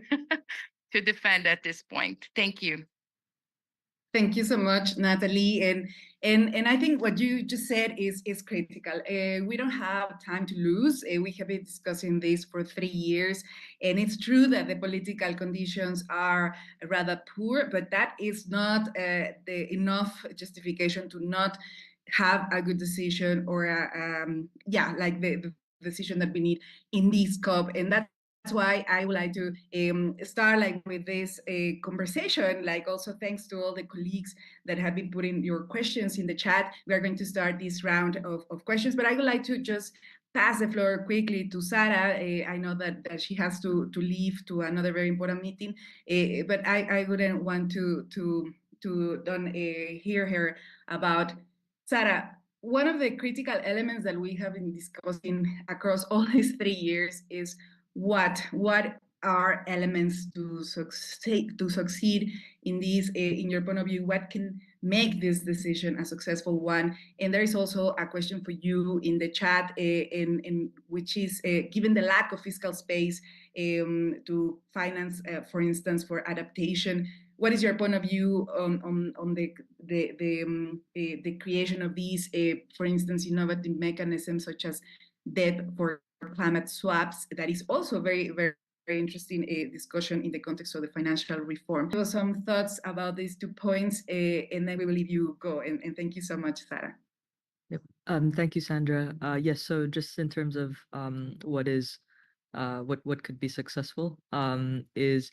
to defend at this point. Thank you. Thank you so much, Natalie. And I think what you just said is critical. We don't have time to lose. We have been discussing this for 3 years, and it's true that the political conditions are rather poor, but that is not the enough justification to not have a good decision or like the decision that we need in this COP. And that's why I would like to start with this conversation, also thanks to all the colleagues that have been putting your questions in the chat. We are going to start this round of questions, but I would like to just pass the floor quickly to Sarah. I know that she has to leave to another very important meeting, but I wouldn't want to don't hear her about Sarah. One of the critical elements that we have been discussing across all these 3 years is what are elements to succeed in this, in your point of view, what can make this decision a successful one? And there is also a question for you in the chat, which is, given the lack of fiscal space to finance, for instance, for adaptation, what is your point of view on the creation of these, for instance, innovative mechanisms such as debt for climate swaps? That is also very, very, very interesting discussion in the context of the financial reform. So some thoughts about these 2 points, and then we will leave you go. And thank you so much, Sarah. Yep. Thank you, Sandra. Yes. So just in terms of what could be successful is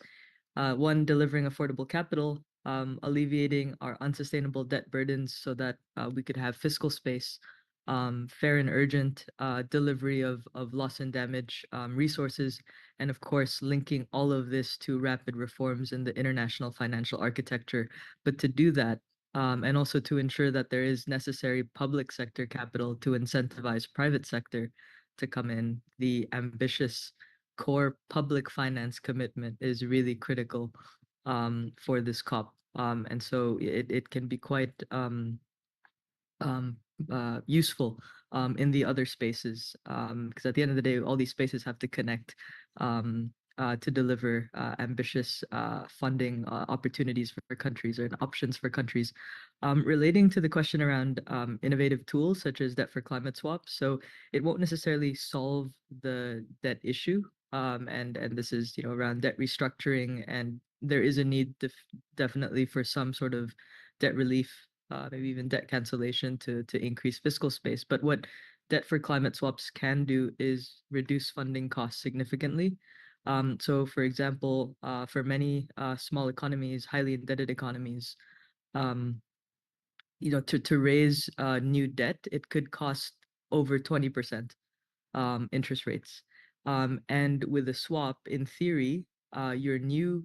one, delivering affordable capital, alleviating our unsustainable debt burdens so that we could have fiscal space, fair and urgent delivery of loss and damage resources, and of course, linking all of this to rapid reforms in the international financial architecture. But to do that, and also to ensure that there is necessary public sector capital to incentivize private sector to come in, the ambitious core public finance commitment is really critical for this COP. And so it can be quite useful in the other spaces, because at the end of the day, all these spaces have to connect to deliver ambitious funding opportunities for countries and options for countries. Relating to the question around innovative tools such as debt for climate swaps, so it won't necessarily solve the debt issue, and this is around debt restructuring, and there is a need definitely for some sort of debt relief, maybe even debt cancellation to increase fiscal space. But what debt for climate swaps can do is reduce funding costs significantly. So, for example, for many small economies, highly indebted economies, to raise new debt, it could cost over 20% interest rates. And with a swap, in theory, your new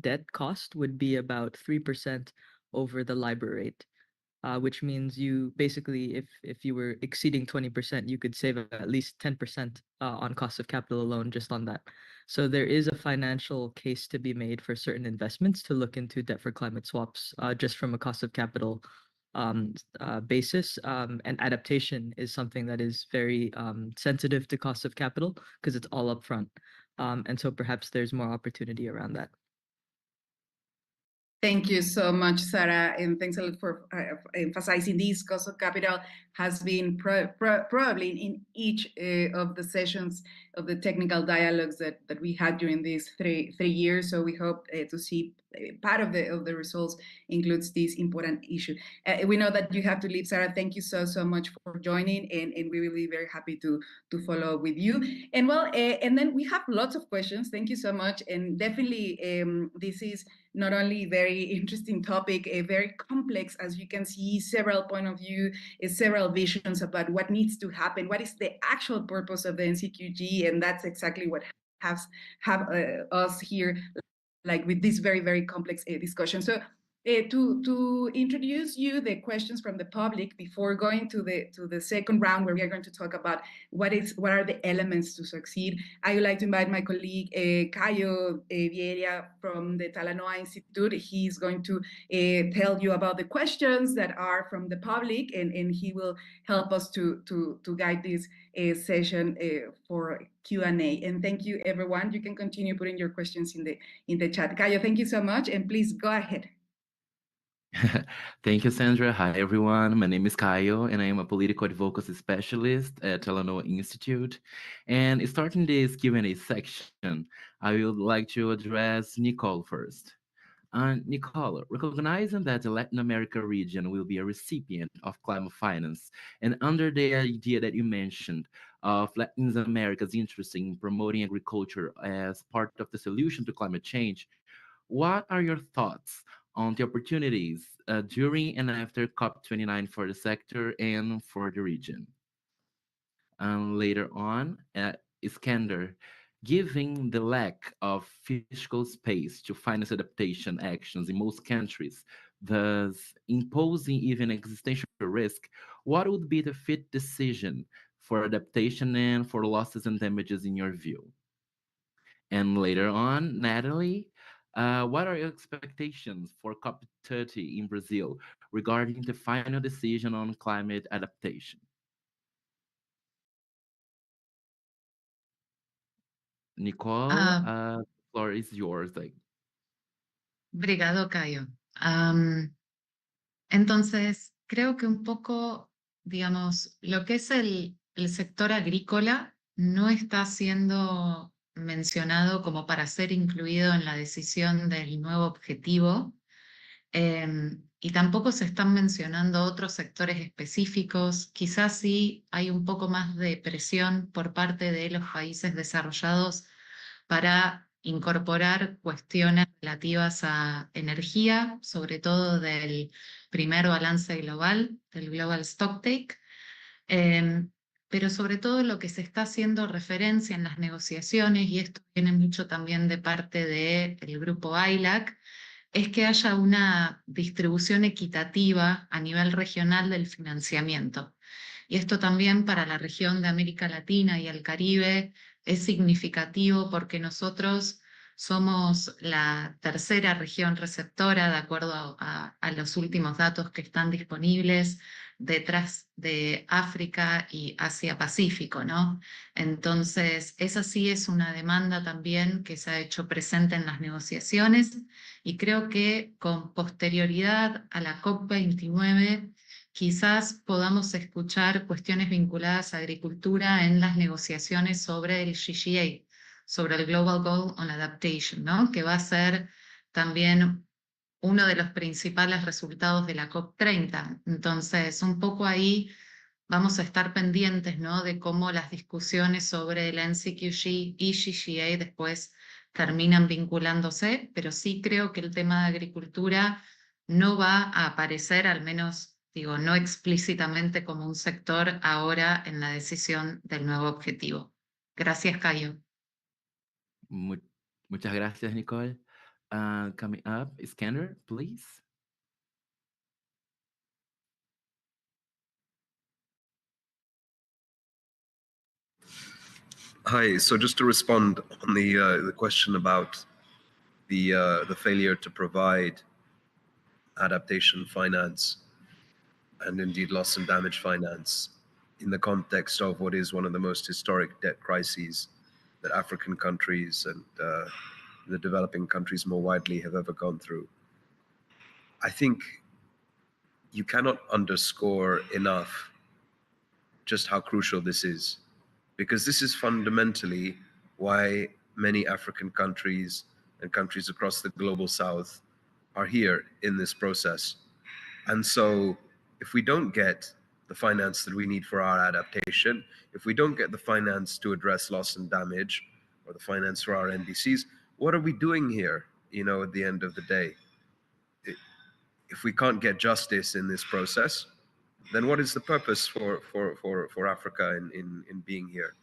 debt cost would be about 3% over the LIBOR rate, which means you basically, if you were exceeding 20%, you could save at least 10% on cost of capital alone just on that. So there is a financial case to be made for certain investments to look into debt for climate swaps just from a cost of capital basis. And adaptation is something that is very sensitive to cost of capital because it's all upfront. And so perhaps there's more opportunity around that. Thank you so much, Sarah, and thanks a lot for emphasizing this. Cost of capital has been probably in each of the sessions of the technical dialogues that we had during these three years. So we hope to see part of the results includes this important issue. We know that you have to leave, Sarah. Thank you so much for joining, and we will be very happy to follow up with you. And well, and then we have lots of questions. Thank you so much, and definitely this is not only very interesting topic, very complex, as you can see, several point of view, several visions about what needs to happen, what is the actual purpose of the NCQG, and that's exactly what have us here, like with this very complex discussion. So to introduce you the questions from the public before going to the second round, where we are going to talk about what are the elements to succeed, I would like to invite my colleague Caio Vieira from the Talanoa Institute. He's going to tell you about the questions that are from the public, and he will help us to guide this session for Q&A. And thank you, everyone. You can continue putting your questions in the chat. Caio, thank you so much, and please go ahead. Thank you, Sandra. Hi, everyone. My name is Caio, and I am a political advocacy specialist at Talanoa Institute. And starting this Q&A section, I would like to address Nicole first. Nicole, recognizing that the Latin America region will be a recipient of climate finance, and under the idea that you mentioned of Latin America's interest in promoting agriculture as part of the solution to climate change, what are your thoughts on the opportunities during and after COP29 for the sector and for the region? And later on, Iskander, given the lack of fiscal space to finance adaptation actions in most countries, thus imposing even existential risk, what would be the fit decision for adaptation and for losses and damages in your view? And later on, Natalie, what are your expectations for COP30 in Brazil regarding the final decision on climate adaptation? Nicole, the floor is yours. Obrigado, Caio. Entonces, creo que un poco, digamos, lo que es el sector agrícola no está siendo mencionado como para ser incluido en la decisión del nuevo objetivo, y tampoco se están mencionando otros sectores específicos. Quizás sí hay un poco más de presión por parte de los países desarrollados para incorporar cuestiones relativas a energía, sobre todo del primer balance global, del Global Stocktake, pero sobre todo lo que se está haciendo referencia en las negociaciones, y esto viene mucho también de parte del grupo GFLAC, es que haya una distribución equitativa a nivel regional del financiamiento. Y esto también para la región de América Latina y el Caribe es significativo porque nosotros somos la tercera región receptora de acuerdo a los últimos datos que están disponibles, detrás de África y Asia-Pacífico, ¿no? Entonces, esa sí es una demanda también que se ha hecho presente en las negociaciones, y creo que con posterioridad a la COP29 quizás podamos escuchar cuestiones vinculadas a agricultura en las negociaciones sobre el GFLAC, sobre el Global Goal on Adaptation, ¿no? Que va a ser también uno de los principales resultados de la COP30. Entonces, un poco ahí vamos a estar pendientes, ¿no? De cómo las discusiones sobre el NCQG y GGA después terminan vinculándose, pero sí creo que el tema de agricultura no va a aparecer, al menos, digo, no explícitamente como un sector ahora en la decisión del nuevo objetivo. Gracias, Cayo. Muchas gracias, Nicole. Coming up, Iskander, please. Hi. So just to respond on the question about the failure to provide adaptation finance and indeed loss and damage finance in the context of what is one of the most historic debt crises that African countries and the developing countries more widely have ever gone through. I think you cannot underscore enough just how crucial this is, because this is fundamentally why many African countries and countries across the global south are here in this process. And so if we don't get the finance that we need for our adaptation, if we don't get the finance to address loss and damage, or the finance for our NDCs, what are we doing here, at the end of the day? If we can't get justice in this process, then what is the purpose for Africa in being here?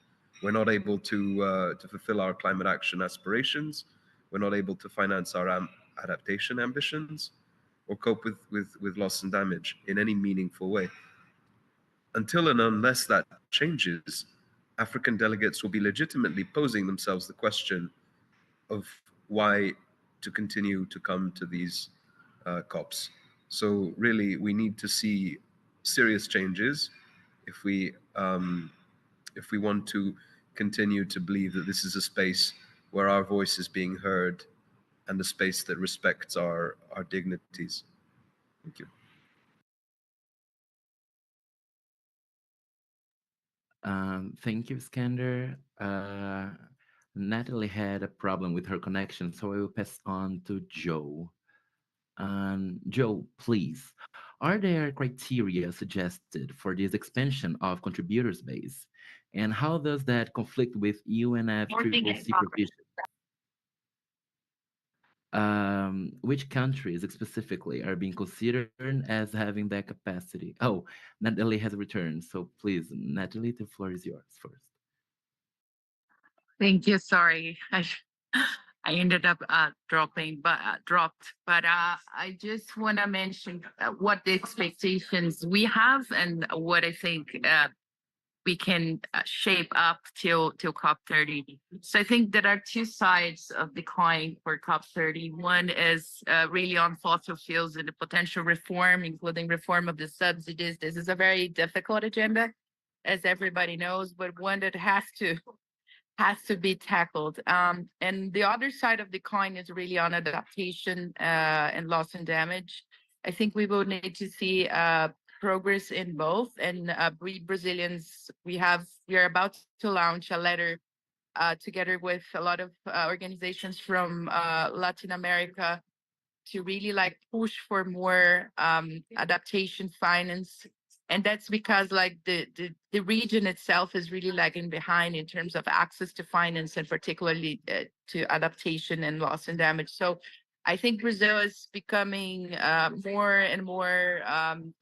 We're not able to fulfill our climate action aspirations. We're not able to finance our adaptation ambitions, or cope with loss and damage in any meaningful way. Until and unless that changes, African delegates will be legitimately posing themselves the question of why to continue to come to these COPs. So really, we need to see serious changes if we want to continue to believe that this is a space where our voice is being heard and a space that respects our dignities. Thank you. Thank you, Iskander. Natalie had a problem with her connection, so I will pass on to Joe. Joe, please, are there criteria suggested for this expansion of contributors base? And how does that conflict with UNFCCC provision? Which countries specifically are being considered as having that capacity? Oh, Natalie has returned, so please, Natalie, the floor is yours first. Thank you. Sorry, I ended up dropped. But I just want to mention what the expectations we have and what I think we can shape up till COP30. So I think there are two sides of the coin for COP30. One is really on fossil fuels and the potential reform, including reform of the subsidies. This is a very difficult agenda, as everybody knows, but one that has to be tackled. And the other side of the coin is really on adaptation and loss and damage. I think we will need to see progress in both. And we Brazilians, we are about to launch a letter together with a lot of organizations from Latin America to really push for more adaptation finance. And that's because the region itself is really lagging behind in terms of access to finance, and particularly to adaptation and loss and damage. So I think Brazil is becoming more and more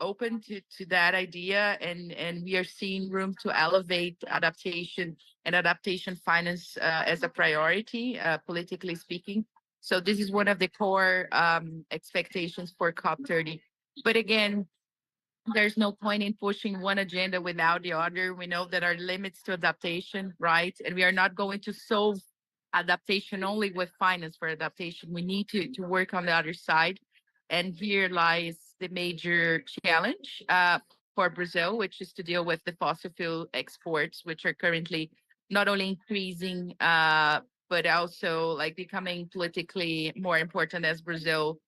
open to that idea, and we are seeing room to elevate adaptation and adaptation finance as a priority, politically speaking. So this is one of the core expectations for COP30. But again, there's no point in pushing one agenda without the other. We know that our limits to adaptation, right? And we are not going to solve adaptation only with finance for adaptation. We need to work on the other side. And here lies the major challenge for Brazil, which is to deal with the fossil fuel exports, which are currently not only increasing, but also becoming politically more important as Brazil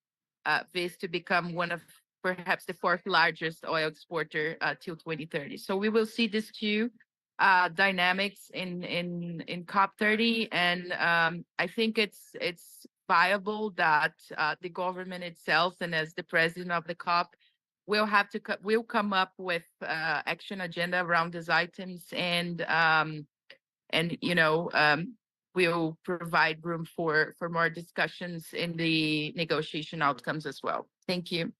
is to become one of perhaps the fourth largest oil exporter till 2030. So we will see these two dynamics in COP30, and I think it's viable that the government itself, and as the president of the COP, we'll come up with action agenda around these items, and we'll provide room for more discussions in the negotiation outcomes as well. Thank you.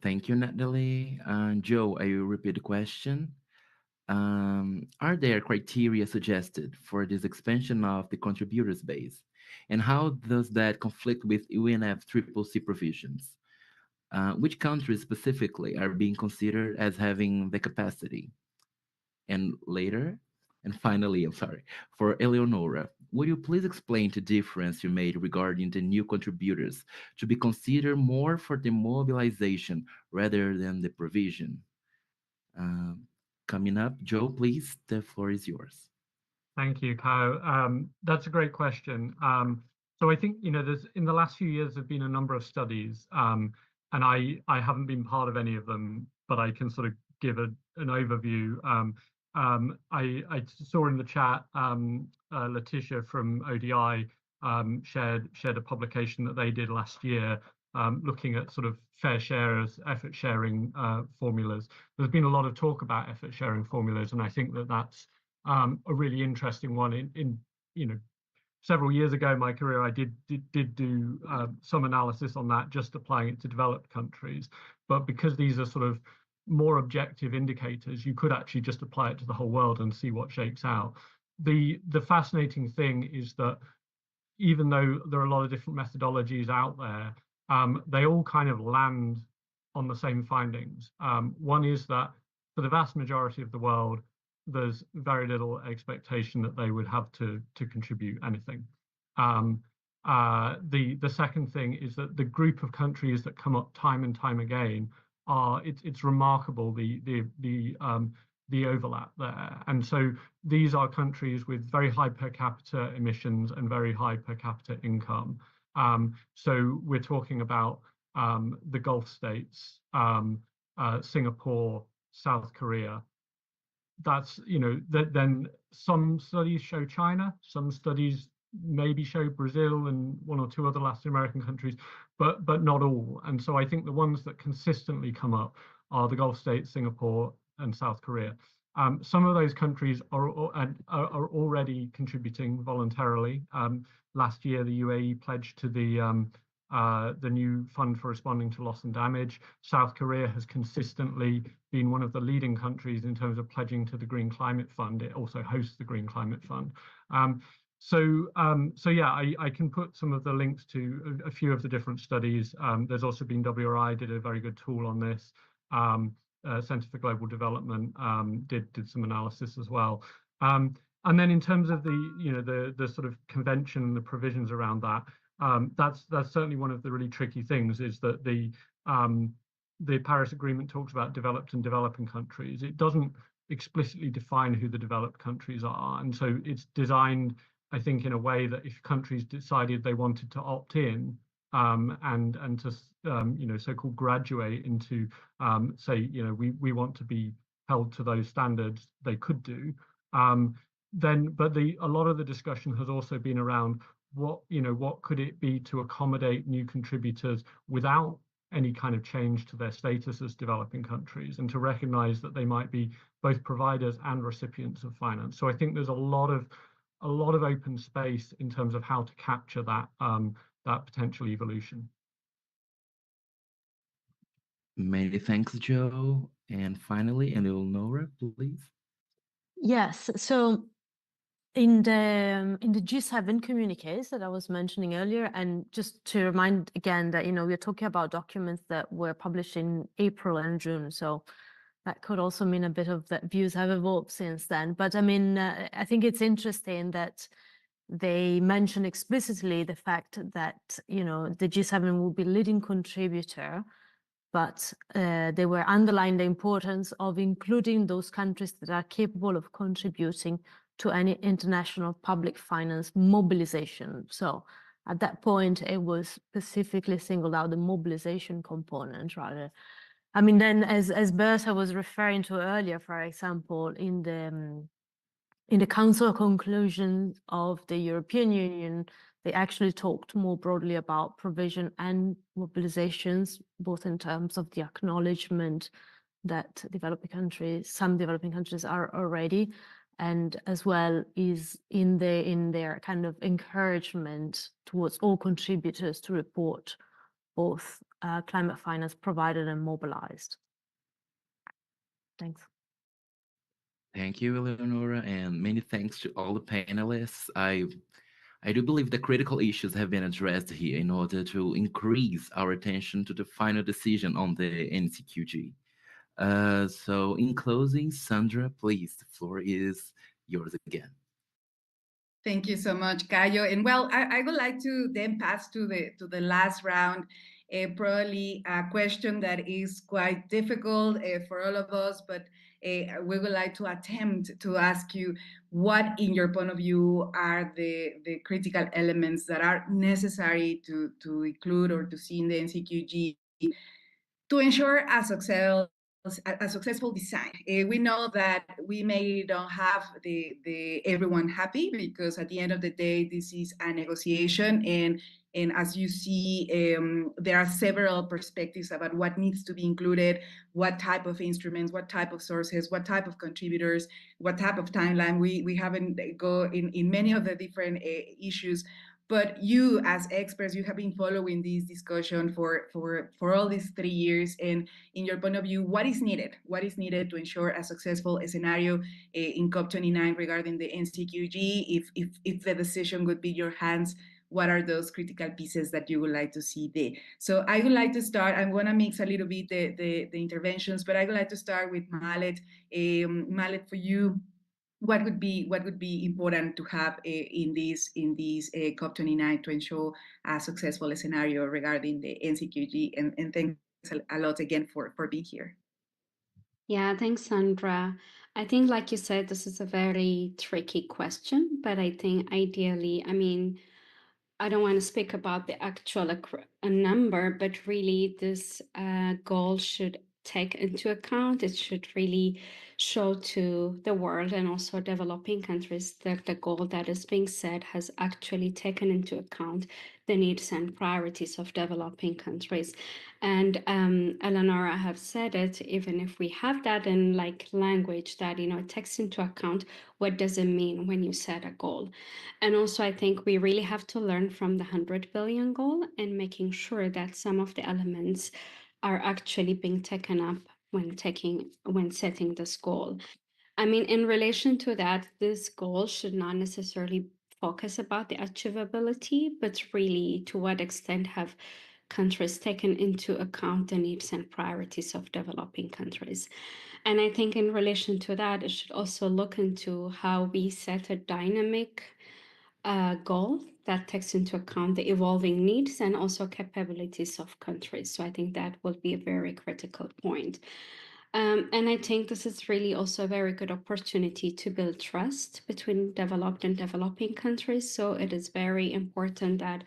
Thank you, Natalie. Joe, I will repeat the question. Are there criteria suggested for this expansion of the contributors base? And how does that conflict with UNFCCC provisions? Which countries specifically are being considered as having the capacity? And later, and finally, I'm sorry, for Eleonora, would you please explain the difference you made regarding the new contributors to be considered more for the mobilization rather than the provision? Coming up, Joe, please, the floor is yours. Thank you, Kyle. That's a great question. So I think, there's in the last few years, there've been a number of studies, and I haven't been part of any of them, but I can sort of give an overview. I saw in the chat, Letitia from ODI shared a publication that they did last year, looking at sort of fair shares, effort sharing formulas. There's been a lot of talk about effort sharing formulas, and I think that that's a really interesting one. In several years ago in my career, I did do some analysis on that, just applying it to developed countries. But because these are sort of more objective indicators, you could actually just apply it to the whole world and see what shakes out. The fascinating thing is that even though there are a lot of different methodologies out there, they all kind of land on the same findings. One is that for the vast majority of the world, there's very little expectation that they would have to contribute anything. The second thing is that the group of countries that come up time and time again it's remarkable, the overlap there. And so these are countries with very high per capita emissions and very high per capita income. So we're talking about the Gulf states, Singapore, South Korea. That's, then some studies show China, some studies maybe show Brazil and one or two other Latin American countries, but not all. And so I think the ones that consistently come up are the Gulf states, Singapore, and South Korea. Some of those countries are already contributing voluntarily. Last year, the UAE pledged to the new fund for responding to loss and damage. South Korea has consistently been one of the leading countries in terms of pledging to the Green Climate Fund. It also hosts the Green Climate Fund. So yeah, I can put some of the links to a few of the different studies. There's also been WRI did a very good tool on this. Centre for Global Development did some analysis as well. And then in terms of the sort of convention and the provisions around that, that's certainly one of the really tricky things, is that the Paris Agreement talks about developed and developing countries. It doesn't explicitly define who the developed countries are, and so it's designed, I think, in a way that if countries decided they wanted to opt in and to so-called graduate into say, we want to be held to those standards, they could do. But a lot of the discussion has also been around what could it be to accommodate new contributors without any kind of change to their status as developing countries, and to recognize that they might be both providers and recipients of finance. So I think there's a lot of open space in terms of how to capture that that potential evolution. Many thanks, Joe. And finally, Eleonora, please. Yes, so in the G7 communiques that I was mentioning earlier, and just to remind again that we're talking about documents that were published in April and June, so that could also mean a bit of that views have evolved since then. But I mean, I think it's interesting that they mention explicitly the fact that the G7 will be leading contributor, but they were underlining the importance of including those countries that are capable of contributing to any international public finance mobilization. So at that point, it was specifically singled out the mobilization component rather. I mean, then as Bertha was referring to earlier, for example, in the Council conclusions of the European Union they actually talked more broadly about provision and mobilizations, both in terms of the acknowledgement that some developing countries are already, and as well is in their kind of encouragement towards all contributors to report both climate finance provided and mobilized. Thanks. Thank you, Eleonora, and many thanks to all the panelists. I do believe the critical issues have been addressed here in order to increase our attention to the final decision on the NCQG. So in closing, Sandra, please, the floor is yours again. Thank you so much, Caio. And well, I would like to then pass to the last round, probably a question that is quite difficult for all of us, but we would like to attempt to ask you what, in your point of view, are the critical elements that are necessary to include or to see in the NCQG to ensure a successful design. We know that we may don't have everyone happy, because at the end of the day, this is a negotiation, and as you see, there are several perspectives about what needs to be included, what type of instruments, what type of sources, what type of contributors, what type of timeline. We haven't go in many of the different issues. But you, as experts, you have been following this discussion for all these 3 years. And in your point of view, what is needed? What is needed to ensure a successful scenario in COP29 regarding the NCQG? If the decision would be in your hands, what are those critical pieces that you would like to see there? So I would like to start. I'm going to mix a little bit the interventions, but I would like to start with Malet. Malet, for you, what would be important to have in this COP29 to ensure a successful scenario regarding the NCQG? And thanks a lot again for being here. Yeah, thanks, Sandra. I think, like you said, this is a very tricky question, but I think ideally, I mean, I don't want to speak about the actual number, but really this goal should take into account, it should really show to the world and also developing countries that the goal that is being set has actually taken into account the needs and priorities of developing countries. And Eleonora have said it, even if we have that in like language that, you know, it takes into account what does it mean when you set a goal. And also I think we really have to learn from the 100 billion goal and making sure that some of the elements are actually being taken up when setting this goal. I mean, in relation to that, this goal should not necessarily focus about the achievability, but really to what extent have countries taken into account the needs and priorities of developing countries. And I think in relation to that, it should also look into how we set a dynamic goal that takes into account the evolving needs and also capabilities of countries. So I think that will be a very critical point. And I think this is really also a very good opportunity to build trust between developed and developing countries. So it is very important that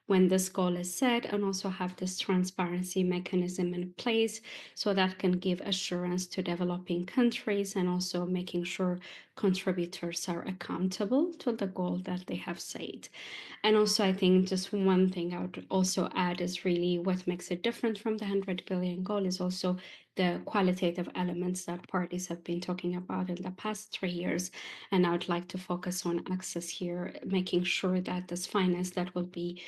when this goal is set and also have this transparency mechanism in place, so that can give assurance to developing countries and also making sure contributors are accountable to the goal that they have set. And also I think just one thing I would also add is really what makes it different from the 100 billion goal is also the qualitative elements that parties have been talking about in the past 3 years. And I would like to focus on access here, making sure that this finance that will be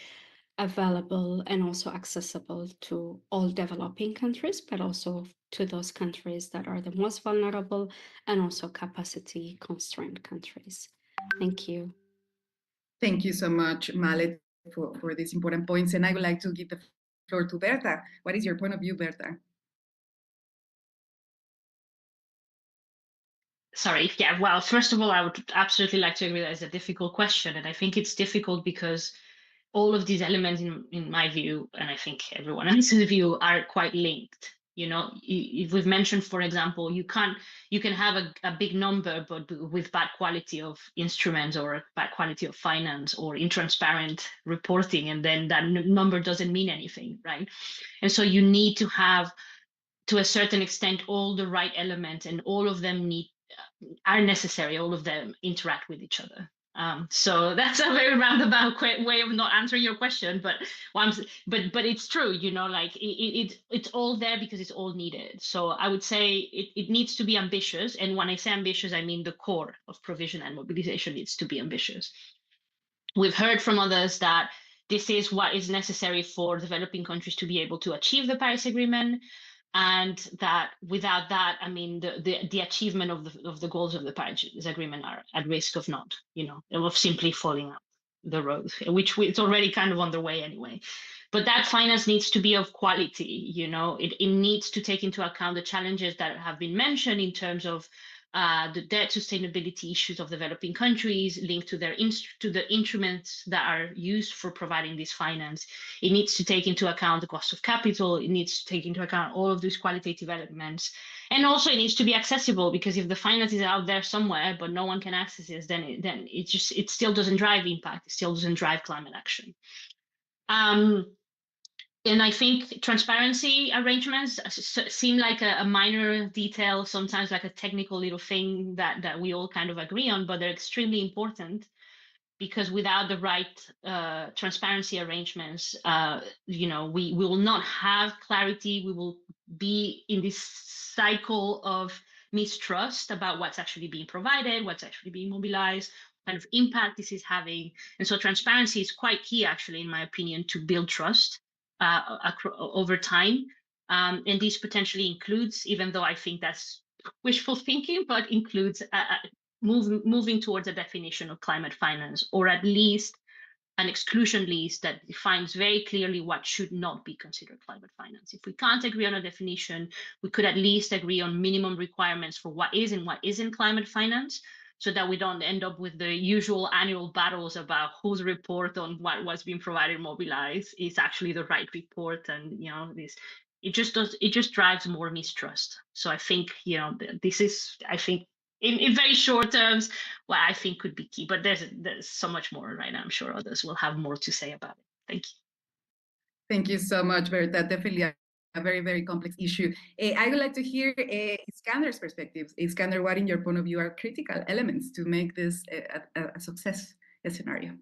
available and also accessible to all developing countries, but also to those countries that are the most vulnerable and also capacity constrained countries. Thank you. Thank you so much, Malet, for these important points. And I would like to give the floor to Berta. What is your point of view, Berta? Sorry, yeah, well, first of all, I would absolutely like to agree that it's a difficult question. And I think it's difficult because all of these elements, in my view, and I think everyone else's view, are quite linked. You know, if we've mentioned, for example, you can have a big number, but with bad quality of instruments or bad quality of finance or intransparent reporting, and then that number doesn't mean anything, right? And so you need to have, to a certain extent, all the right elements, and all of them are necessary. All of them interact with each other. So that's a very roundabout way of not answering your question, but it's true, you know, like it's all there because it's all needed. So I would say it needs to be ambitious, and when I say ambitious, I mean the core of provision and mobilization needs to be ambitious. We've heard from others that this is what is necessary for developing countries to be able to achieve the Paris Agreement, and that without that, I mean, the achievement of the goals of the Paris Agreement are at risk of not, you know, of simply falling out the road, which it's already kind of underway anyway. But that finance needs to be of quality, you know, it needs to take into account the challenges that have been mentioned in terms of the debt sustainability issues of developing countries linked to the instruments that are used for providing this finance. It needs to take into account the cost of capital. It needs to take into account all of these qualitative elements. And also it needs to be accessible, because if the finance is out there somewhere, but no one can access it, then it still doesn't drive impact. It still doesn't drive climate action. And I think transparency arrangements seem like a minor detail, sometimes like a technical little thing that we all kind of agree on, but they're extremely important, because without the right transparency arrangements, you know, we will not have clarity. We will be in this cycle of mistrust about what's actually being provided, what's actually being mobilized, what kind of impact this is having. And so transparency is quite key, actually, in my opinion, to build trust over time. And this potentially includes, even though I think that's wishful thinking, but includes moving towards a definition of climate finance, or at least an exclusion list that defines very clearly what should not be considered climate finance. If we can't agree on a definition, we could at least agree on minimum requirements for what is and what isn't climate finance, so that we don't end up with the usual annual battles about whose report on what was being provided mobilized is actually the right report. And, you know, it just drives more mistrust. So I think, you know, this is, I think, in very short terms, what I think could be key. But there's so much more right now. I'm sure others will have more to say about it. Thank you. Thank you so much, Berta. Definitely a very, very complex issue. I would like to hear Iskander's perspective. Iskander, what in your point of view are critical elements to make this a success scenario?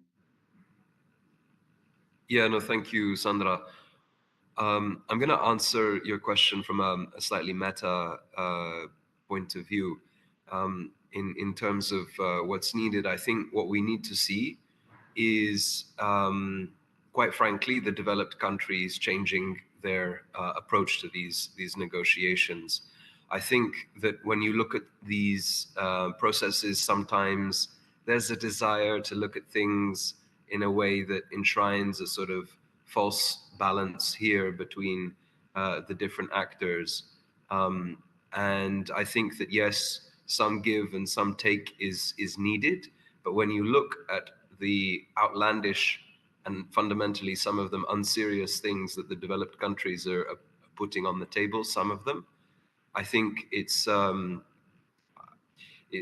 Yeah, no, thank you, Sandra. I'm going to answer your question from a slightly meta point of view. In terms of what's needed, I think what we need to see is, quite frankly, the developed countries changing their approach to these negotiations. I think that when you look at these processes, sometimes there's a desire to look at things in a way that enshrines a sort of false balance here between the different actors. And I think that, yes, some give and some take is needed. But when you look at the outlandish and fundamentally some of them unserious things that the developed countries are putting on the table, some of them, I think it's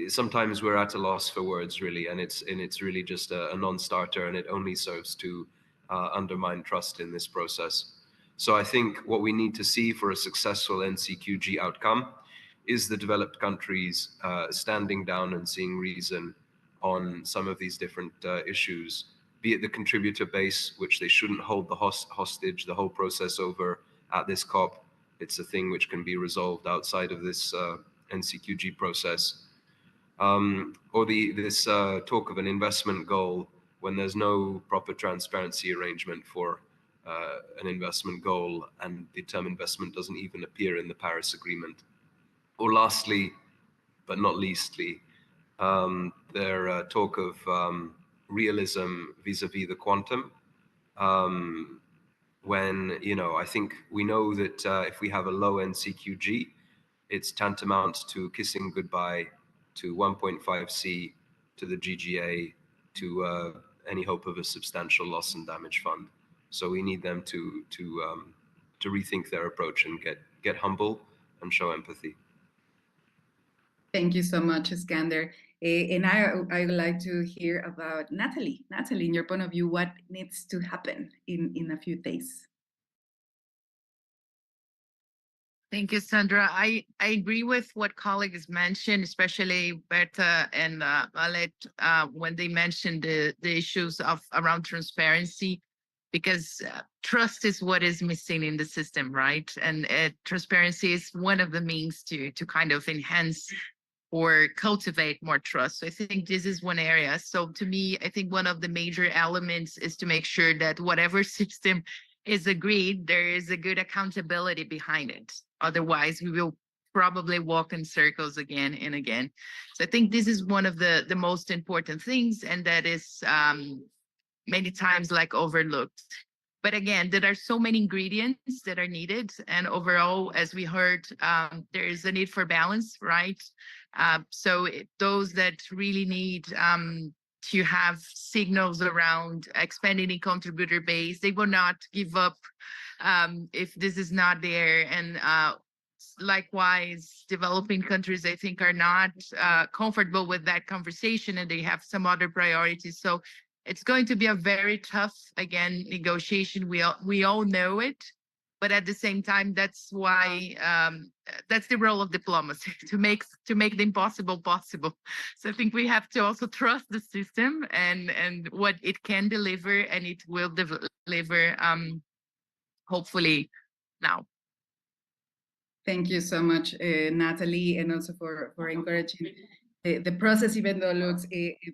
sometimes we're at a loss for words, really, and it's really just a non-starter, and it only serves to undermine trust in this process. So I think what we need to see for a successful NCQG outcome is the developed countries standing down and seeing reason on some of these different issues, be it the contributor base, which they shouldn't hold the hostage the whole process over at this COP. It's a thing which can be resolved outside of this NCQG process. Or this talk of an investment goal when there's no proper transparency arrangement for an investment goal, and the term investment doesn't even appear in the Paris Agreement. Or lastly, but not leastly, their talk of realism vis-a-vis the quantum, when, you know, I think we know that if we have a low NCQG, it's tantamount to kissing goodbye to 1.5C, to the GGA, to any hope of a substantial loss and damage fund. So we need them to rethink their approach and get humble and show empathy. Thank you so much, Iskander. And I would like to hear about Natalie. Natalie, in your point of view, what needs to happen in a few days? Thank you, Sandra. I agree with what colleagues mentioned, especially Berta and Valet, when they mentioned the issues of around transparency, because trust is what is missing in the system, right? And transparency is one of the means to kind of enhance or cultivate more trust. So I think this is one area. So to me, I think one of the major elements is to make sure that whatever system is agreed, there is a good accountability behind it. Otherwise, we will probably walk in circles again and again. So I think this is one of the most important things, and that is many times like overlooked. But again, there are so many ingredients that are needed. And overall, as we heard, there is a need for balance, right? So those that really need to have signals around expanding the contributor base, they will not give up if this is not there. And likewise, developing countries, I think, are not comfortable with that conversation, and they have some other priorities. So it's going to be a very tough, again, negotiation. We all know it, but at the same time, that's why that's the role of diplomacy, to make the impossible possible. So I think we have to also trust the system and what it can deliver, and it will deliver, hopefully now. Thank you so much, Natalie, and also for encouraging the process, even though it looks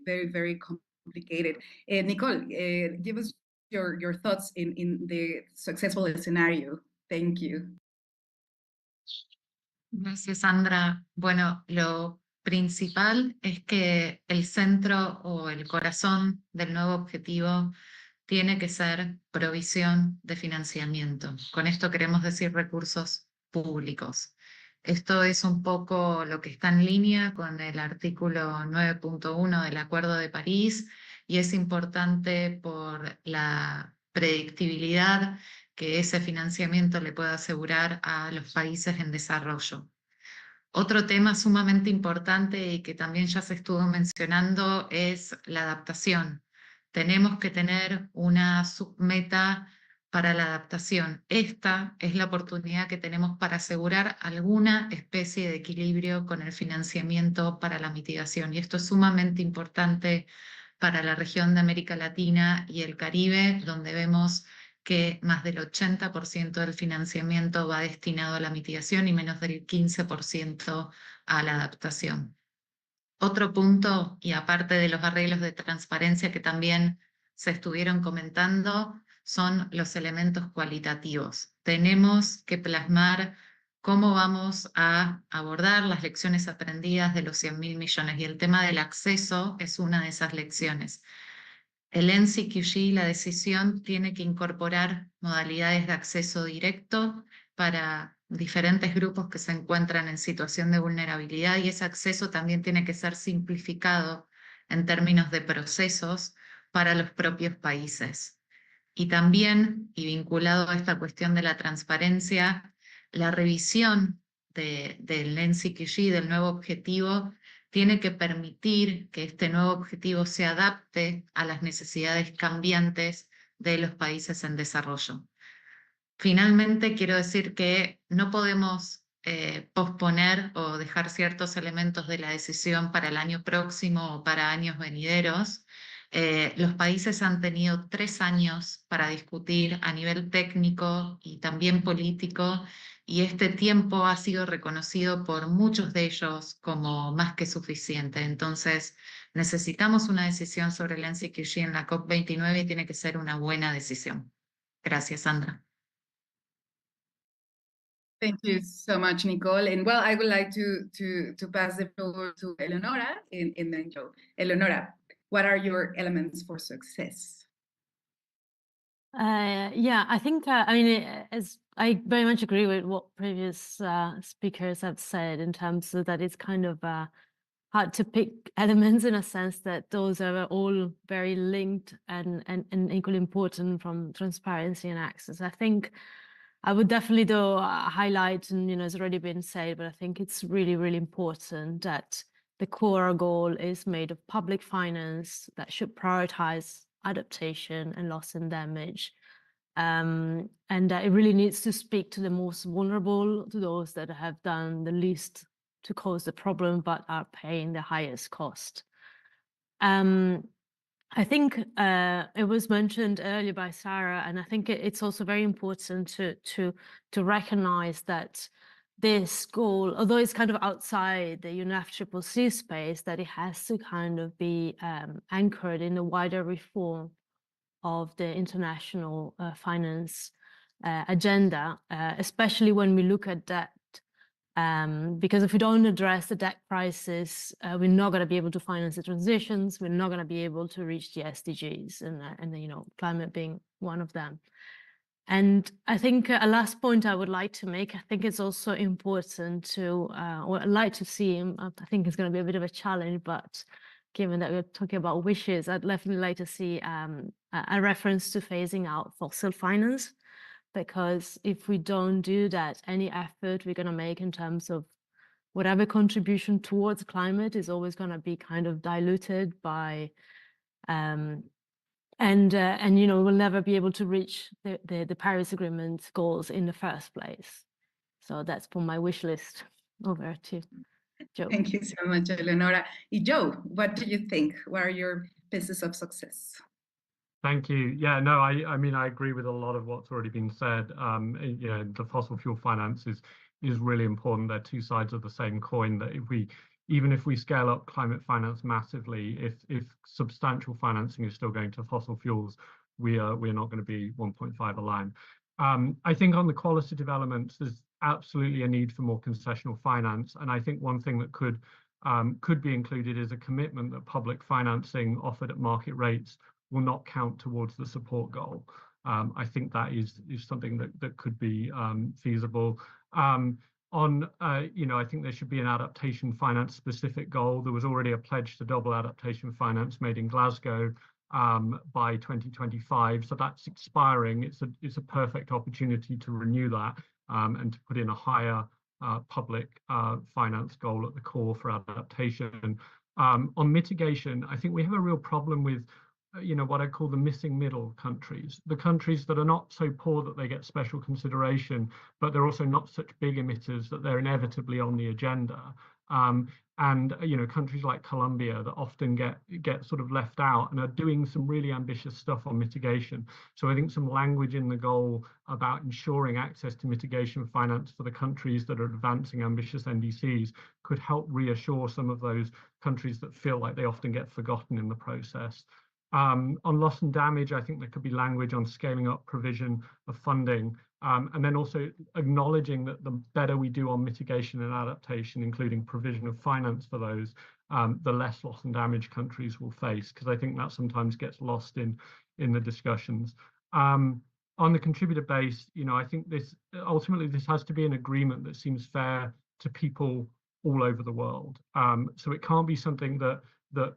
very, very complicated. Nicole, give us your thoughts in the successful scenario. Thank you. Gracias, Sandra. Bueno, lo principal es que el centro o el corazón del nuevo objetivo tiene que ser provisión de financiamiento. Con esto queremos decir recursos públicos. Esto es un poco lo que está en línea con el artículo 9.1 del Acuerdo de París, y es importante por la predictibilidad que ese financiamiento le pueda asegurar a los países en desarrollo. Otro tema sumamente importante y que también ya se estuvo mencionando es la adaptación. Tenemos que tener una submeta para la adaptación. Esta es la oportunidad que tenemos para asegurar alguna especie de equilibrio con el financiamiento para la mitigación. Y esto es sumamente importante para la región de América Latina y el Caribe, donde vemos que más del 80% del financiamiento va destinado a la mitigación y menos del 15% a la adaptación. Otro punto, y aparte de los arreglos de transparencia que también se estuvieron comentando, son los elementos cualitativos. Tenemos que plasmar cómo vamos a abordar las lecciones aprendidas de los 100.000 millones, y el tema del acceso es una de esas lecciones. El NCQG, la decisión, tiene que incorporar modalidades de acceso directo para diferentes grupos que se encuentran en situación de vulnerabilidad, y ese acceso también tiene que ser simplificado en términos de procesos para los propios países. Y también, y vinculado a esta cuestión de la transparencia, la revisión del NCQG, del nuevo objetivo, tiene que permitir que este nuevo objetivo se adapte a las necesidades cambiantes de los países en desarrollo. Finalmente, quiero decir que no podemos posponer o dejar ciertos elementos de la decisión para el año próximo o para años venideros. Los países han tenido 3 años para discutir a nivel técnico y también político, y este tiempo ha sido reconocido por muchos de ellos como más que suficiente. Entonces, necesitamos una decisión sobre el NCQG en la COP29 y tiene que ser una buena decisión. Gracias, Sandra. Thank you so much, Nicole. And well, I would like to pass the floor to Eleonora and then Joe. Eleonora, what are your elements for success? Yeah, I think, I mean, as I very much agree with what previous speakers have said in terms of that it's kind of hard to pick elements, in a sense that those are all very linked and equally important, from transparency and access. I think I would definitely, though, highlight, and it's already been said, but I think it's really, really important that the core goal is made of public finance that should prioritize adaptation and loss and damage. And it really needs to speak to the most vulnerable, to those that have done the least to cause the problem, but are paying the highest cost. I think it was mentioned earlier by Sarah, and I think it's also very important to recognize that this goal, although it's kind of outside the UNFCCC space, that it has to kind of be anchored in a wider reform of the international finance agenda, especially when we look at debt. Because if we don't address the debt crisis, we're not going to be able to finance the transitions. We're not going to be able to reach the SDGs, and climate being one of them. And I think a last point I would like to make, I think it's also important to, or I'd like to see, I think it's going to be a bit of a challenge, but given that we're talking about wishes, I'd definitely like to see a reference to phasing out fossil finance, because if we don't do that, any effort we're going to make in terms of whatever contribution towards climate is always going to be kind of diluted by and we'll never be able to reach the Paris Agreement goals in the first place. So that's for my wish list. Over to Joe. Thank you so much, Eleonora. Joe, what do you think? What are your pieces of success? Thank you. Yeah, no, I mean, I agree with a lot of what's already been said. The fossil fuel finance is really important. They're two sides of the same coin, that even if we scale up climate finance massively, if substantial financing is still going to fossil fuels, we're not going to be 1.5 aligned. I think on the qualitative elements, there's absolutely a need for more concessional finance. And I think one thing that could be included is a commitment that public financing offered at market rates will not count towards the support goal. I think that is something that could be feasible. I think there should be an adaptation finance specific goal. There was already a pledge to double adaptation finance made in Glasgow by 2025. So that's expiring. It's a perfect opportunity to renew that and to put in a higher public finance goal at the core for adaptation. On mitigation, I think we have a real problem with what I call the missing middle countries, the countries that are not so poor that they get special consideration, but they're also not such big emitters that they're inevitably on the agenda. Countries like Colombia that often get sort of left out and are doing some really ambitious stuff on mitigation. So I think some language in the goal about ensuring access to mitigation finance for the countries that are advancing ambitious NDCs could help reassure some of those countries that feel like they often get forgotten in the process. On loss and damage, I think there could be language on scaling up provision of funding, and then also acknowledging that the better we do on mitigation and adaptation, including provision of finance for those, the less loss and damage countries will face, because I think that sometimes gets lost in the discussions. On the contributor base, I think this has to be an agreement that seems fair to people all over the world. So it can't be something that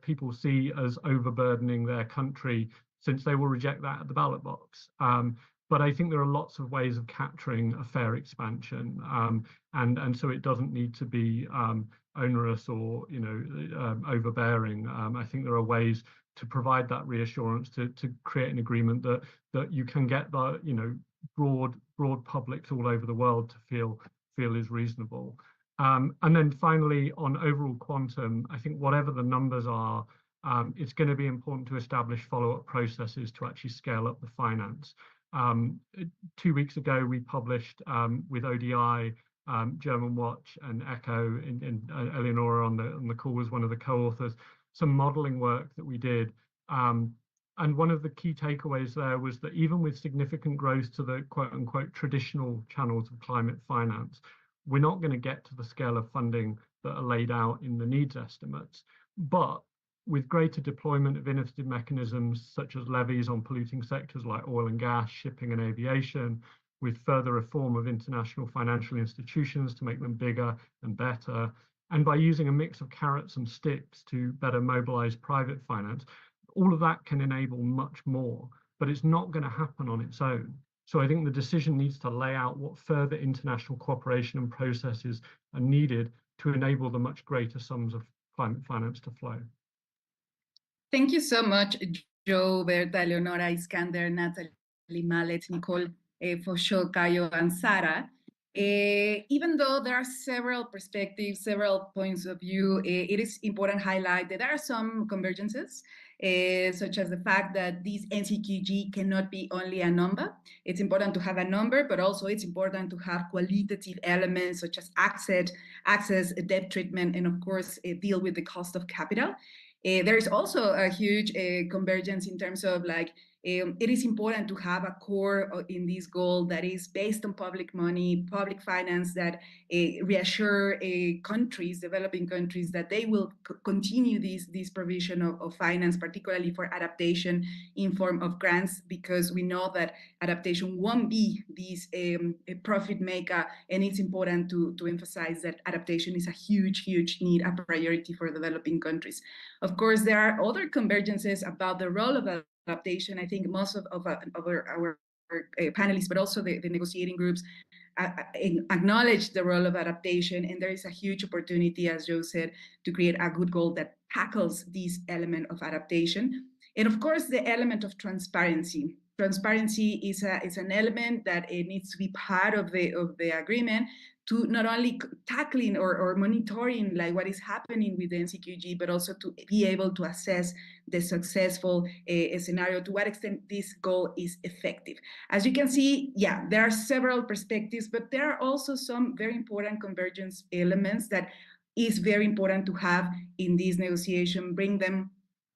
people see as overburdening their country, since they will reject that at the ballot box. But I think there are lots of ways of capturing a fair expansion, and so it doesn't need to be onerous or overbearing. I think there are ways to provide that reassurance, to create an agreement that you can get the broad publics all over the world to feel is reasonable. And then finally, on overall quantum, I think whatever the numbers are, it's going to be important to establish follow-up processes to actually scale up the finance. 2 weeks ago, we published with ODI, German Watch and ECHO, and Eleonora on the call was one of the co-authors, some modeling work that we did. And one of the key takeaways there was that even with significant growth to the quote-unquote traditional channels of climate finance, we're not going to get to the scale of funding that are laid out in the needs estimates. But with greater deployment of innovative mechanisms such as levies on polluting sectors like oil and gas, shipping and aviation, with further reform of international financial institutions to make them bigger and better, and by using a mix of carrots and sticks to better mobilize private finance, all of that can enable much more, but it's not going to happen on its own. So I think the decision needs to lay out what further international cooperation and processes are needed to enable the much greater sums of climate finance to flow. Thank you so much, Joe, Berta, Eleonora, Iskander, Natalie, Mallet, Nicole, for sure, Caio, and Sara. Even though there are several perspectives, several points of view, it is important to highlight that there are some convergences, such as the fact that this NCQG cannot be only a number. It's important to have a number, but also it's important to have qualitative elements such as access, debt treatment, and of course, deal with the cost of capital. There is also a huge convergence in terms of it is important to have a core in this goal that is based on public money, public finance, that reassure countries, developing countries, that they will continue this provision of finance, particularly for adaptation in form of grants, because we know that adaptation won't be this profit maker, and it's important to emphasize that adaptation is a huge need, a priority for developing countries. Of course, there are other convergences about the role of adaptation. I think most of our panelists, but also the negotiating groups, acknowledge the role of adaptation, and there is a huge opportunity, as Joe said, to create a good goal that tackles this element of adaptation. And of course, the element of transparency. Transparency is an element that it needs to be part of the agreement, to not only tackling or monitoring what is happening with the NCQG, but also to be able to assess the successful scenario, to what extent this goal is effective. As you can see, yeah, there are several perspectives, but there are also some very important convergence elements that is very important to have in this negotiation, bring them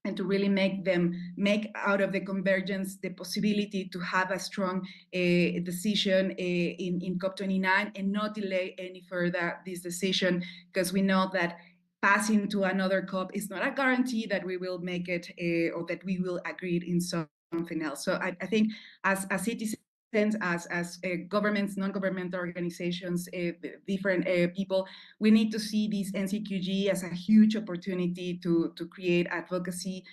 and to really make out of the convergence the possibility to have a strong decision in COP29 and not delay any further this decision, because we know that passing to another COP is not a guarantee that we will make it or that we will agree in something else. So I think as citizens, as governments, non-governmental organizations, different people, we need to see this NCQG as a huge opportunity to create advocacy.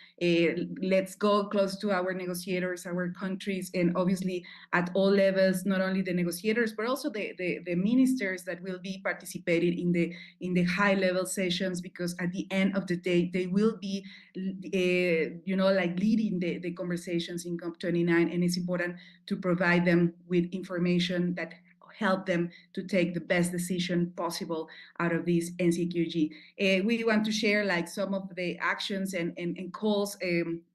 Let's go close to our negotiators, our countries, and obviously at all levels, not only the negotiators, but also the ministers that will be participating in the high-level sessions, because at the end of the day, they will be leading the conversations in COP29, and it's important to provide them with information that help them to take the best decision possible out of this NCQG. We want to share some of the actions and calls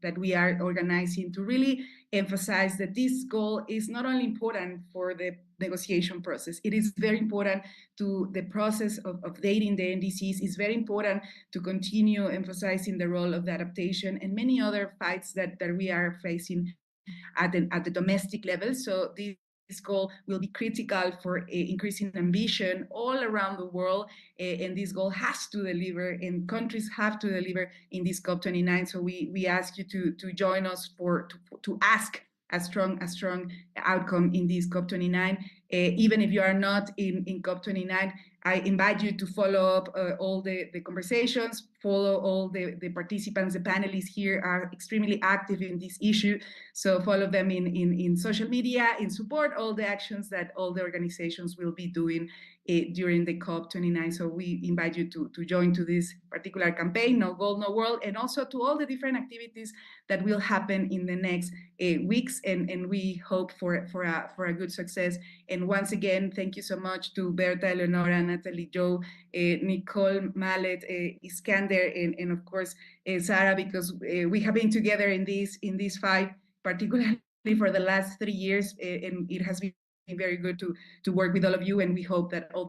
that we are organizing to really emphasize that this goal is not only important for the negotiation process, it is very important to the process of dating the NDCs. It's very important to continue emphasizing the role of the adaptation and many other fights that we are facing at the domestic level. So this goal will be critical for increasing ambition all around the world, and this goal has to deliver, and countries have to deliver in this COP29. So we ask you to join us to ask a strong outcome in this COP29. Even if you are not in COP29, I invite you to follow up all the conversations, follow all the participants. The panelists here are extremely active in this issue, so follow them in social media, and support all the actions that all the organizations will be doing during the COP29. So we invite you to join to this particular campaign, No Gold, No World, and also to all the different activities that will happen in the next weeks, and we hope for a good success. And once again, thank you so much to Berta, Eleonora, Natalie, Joe, Nicole, Mallet, Iskander, and of course Sara, because we have been together in this fight, particularly for the last 3 years, and it has been very good to work with all of you, and we hope that all